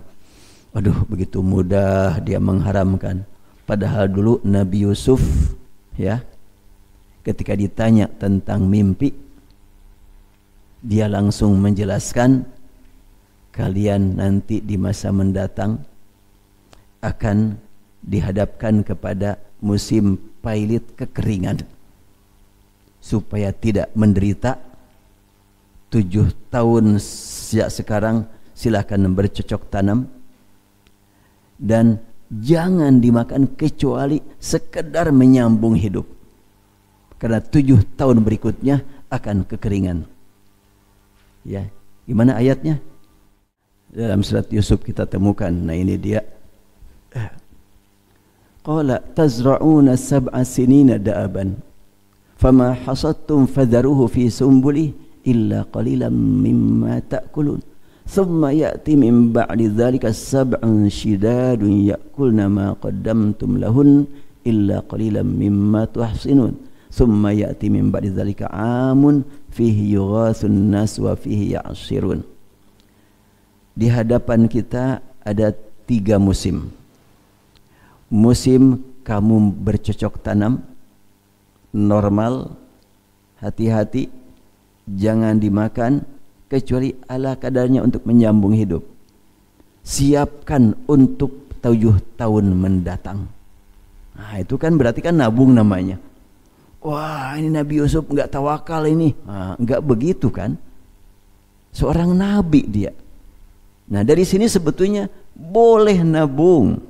Aduh, begitu mudah dia mengharamkan. Padahal dulu Nabi Yusuf, ya, ketika ditanya tentang mimpi, dia langsung menjelaskan, kalian nanti di masa mendatang akan dihadapkan kepada musim pailit kekeringan. Supaya tidak menderita, 7 tahun sejak sekarang silakan bercocok tanam. Dan jangan dimakan kecuali sekedar menyambung hidup, karena 7 tahun berikutnya akan kekeringan. Ya, gimana ayatnya? Dalam surat Yusuf kita temukan. Nah ini dia. Qala tazra'una sab'a sinina da'aban fama hasadtum fadharuhu fi sumbuli illa qalilan mimma ta'kulun. ثم يأتي من بعد ذلك 7 شداد يأكلن ما قدمتم لهن إلا قليلا مما تحصنون ثم يأتي من بعد ذلك عام فيه يغاث الناس وفيه يعصرون. Di hadapan kita ada 3 musim. Musim kamu bercocok tanam, normal, hati-hati, jangan dimakan kecuali ala kadarnya untuk menyambung hidup. Siapkan untuk 7 tahun mendatang. Nah itu kan berarti kan nabung namanya. Wah ini Nabi Yusuf nggak tawakal ini. Nah, nggak begitu kan. Seorang nabi dia. Nah dari sini sebetulnya boleh nabung,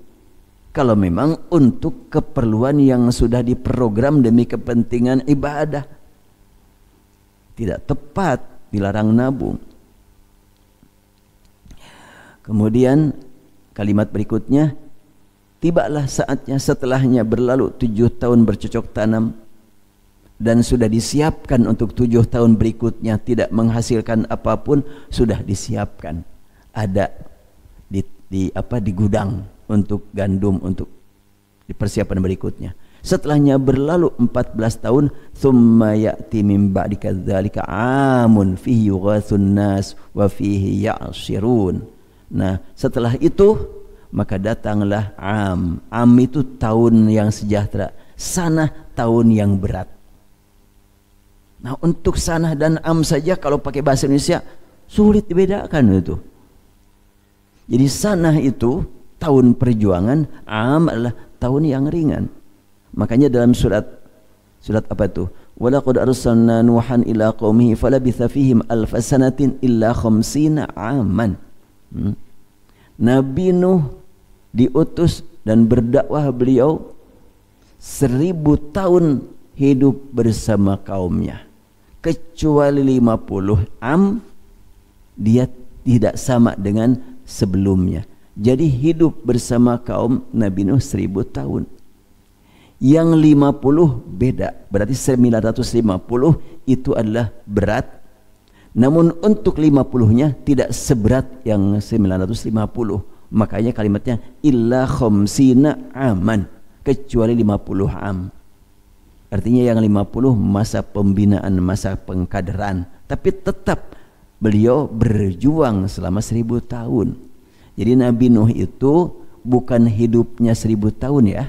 kalau memang untuk keperluan yang sudah diprogram demi kepentingan ibadah. Tidak tepat dilarang nabung. Kemudian kalimat berikutnya, tibalah saatnya setelahnya berlalu 7 tahun bercocok tanam, dan sudah disiapkan untuk 7 tahun berikutnya tidak menghasilkan apapun, sudah disiapkan. Ada di gudang untuk gandum untuk di persiapan berikutnya. Setelahnya berlalu 14 tahun, thumma ya'ti min ba'dika dzalika 'amun fihi yughathun nas wa fihi ya'shirun. Nah, setelah itu maka datanglah am. Am itu tahun yang sejahtera, sanah tahun yang berat. Nah, untuk sanah dan am saja kalau pakai bahasa Indonesia sulit dibedakan itu. Jadi sanah itu tahun perjuangan, am adalah tahun yang ringan. Makanya dalam surat apa itu? Walaqad arsalna Nuhan ila qaumihi falabitha fihim alf sanatin illa khamsina aman. Nabi Nuh diutus dan berdakwah beliau 1000 tahun hidup bersama kaumnya. Kecuali 50 am dia tidak sama dengan sebelumnya. Jadi hidup bersama kaum Nabi Nuh 1000 tahun. Yang 50 beda, berarti 950 itu adalah berat. Namun untuk 50-nya tidak seberat yang 950. Makanya kalimatnya illa khamsina aman, kecuali 50 am. Artinya yang 50 masa pembinaan, masa pengkaderan. Tapi tetap beliau berjuang selama 1000 tahun. Jadi Nabi Nuh itu bukan hidupnya 1000 tahun ya.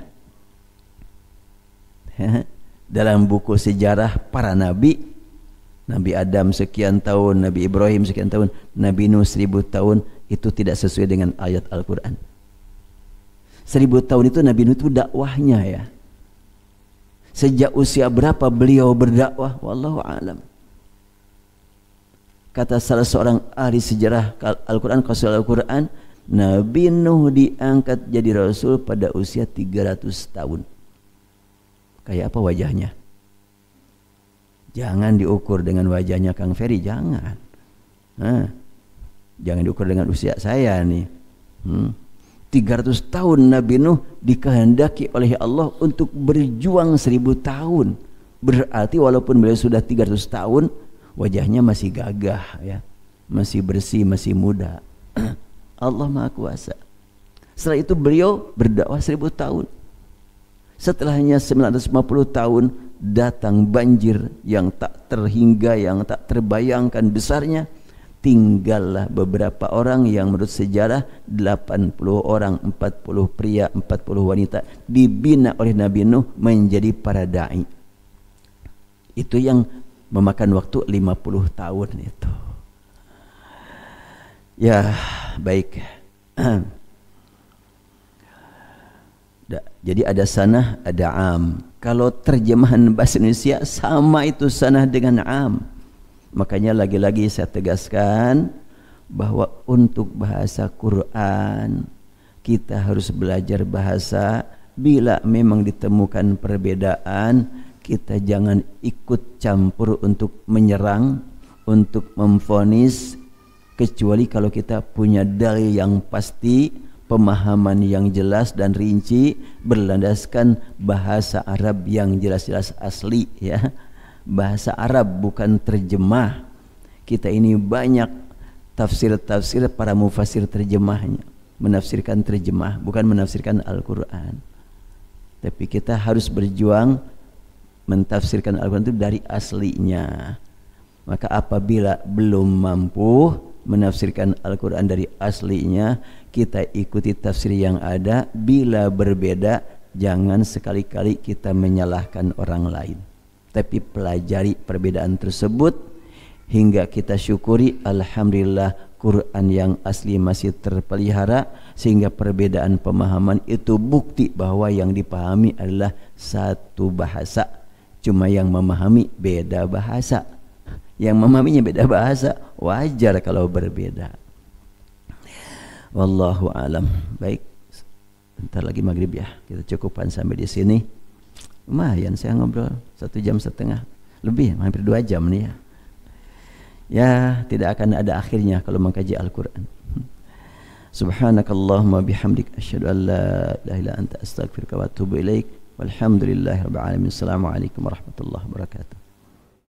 Dalam buku sejarah para nabi, Nabi Adam sekian tahun, Nabi Ibrahim sekian tahun, Nabi Nuh 1000 tahun, itu tidak sesuai dengan ayat Al-Quran. 1000 tahun itu Nabi Nuh itu dakwahnya ya. Sejak usia berapa beliau berdakwah? Wallahu alam. Kata salah seorang ahli sejarah Al-Quran, qasil Al-Quran, Nabi Nuh diangkat jadi Rasul pada usia 300 tahun. Kayak apa wajahnya? Jangan diukur dengan wajahnya Kang Ferry, jangan. Jangan diukur dengan usia saya nih. 300 tahun Nabi Nuh dikehendaki oleh Allah untuk berjuang 1000 tahun. Berarti walaupun beliau sudah 300 tahun, wajahnya masih gagah ya. Masih bersih, masih muda. Allah Maha Kuasa. Setelah itu beliau berdakwah 1000 tahun. Setelahnya 950 tahun datang banjir yang tak terhingga, yang tak terbayangkan besarnya. Tinggallah beberapa orang yang menurut sejarah 80 orang, 40 pria, 40 wanita dibina oleh Nabi Nuh menjadi para da'i. Itu yang memakan waktu 50 tahun itu. Ya, baik. Jadi ada sanah, ada am. Kalau terjemahan bahasa Indonesia sama itu sanah dengan am. Makanya lagi-lagi saya tegaskan bahwa untuk bahasa Quran kita harus belajar bahasa. Bila memang ditemukan perbedaan, kita jangan ikut campur untuk menyerang, untuk memvonis, kecuali kalau kita punya dalil yang pasti, pemahaman yang jelas dan rinci, berlandaskan bahasa Arab yang jelas-jelas asli ya. Bahasa Arab bukan terjemah. Kita ini banyak tafsir-tafsir para mufasir terjemahnya, menafsirkan terjemah, bukan menafsirkan Al-Quran. Tapi kita harus berjuang mentafsirkan Al-Quran itu dari aslinya. Maka apabila belum mampu menafsirkan Al-Quran dari aslinya, kita ikuti tafsir yang ada. Bila berbeda, jangan sekali-kali kita menyalahkan orang lain, tapi pelajari perbedaan tersebut hingga kita syukuri, alhamdulillah Quran yang asli masih terpelihara, sehingga perbedaan pemahaman itu bukti bahwa yang dipahami adalah satu bahasa, cuma yang memahami beda bahasa. Yang memahaminya beda bahasa, wajar kalau berbeda. Wallahu alam. Baik, bentar lagi maghrib ya, kita cukupkan sampai di sini. Lumayan saya ngobrol 1,5 jam lebih, hampir 2 jam nih ya. Ya, tidak akan ada akhirnya kalau mengkaji Al-Quran. Subhanakallahumma bihamdik asyhadu an la ilaha illa anta astaghfiruka wa atubu ilaik. Walhamdulillahirabbil alamin. Assalamualaikum warahmatullahi wabarakatuh.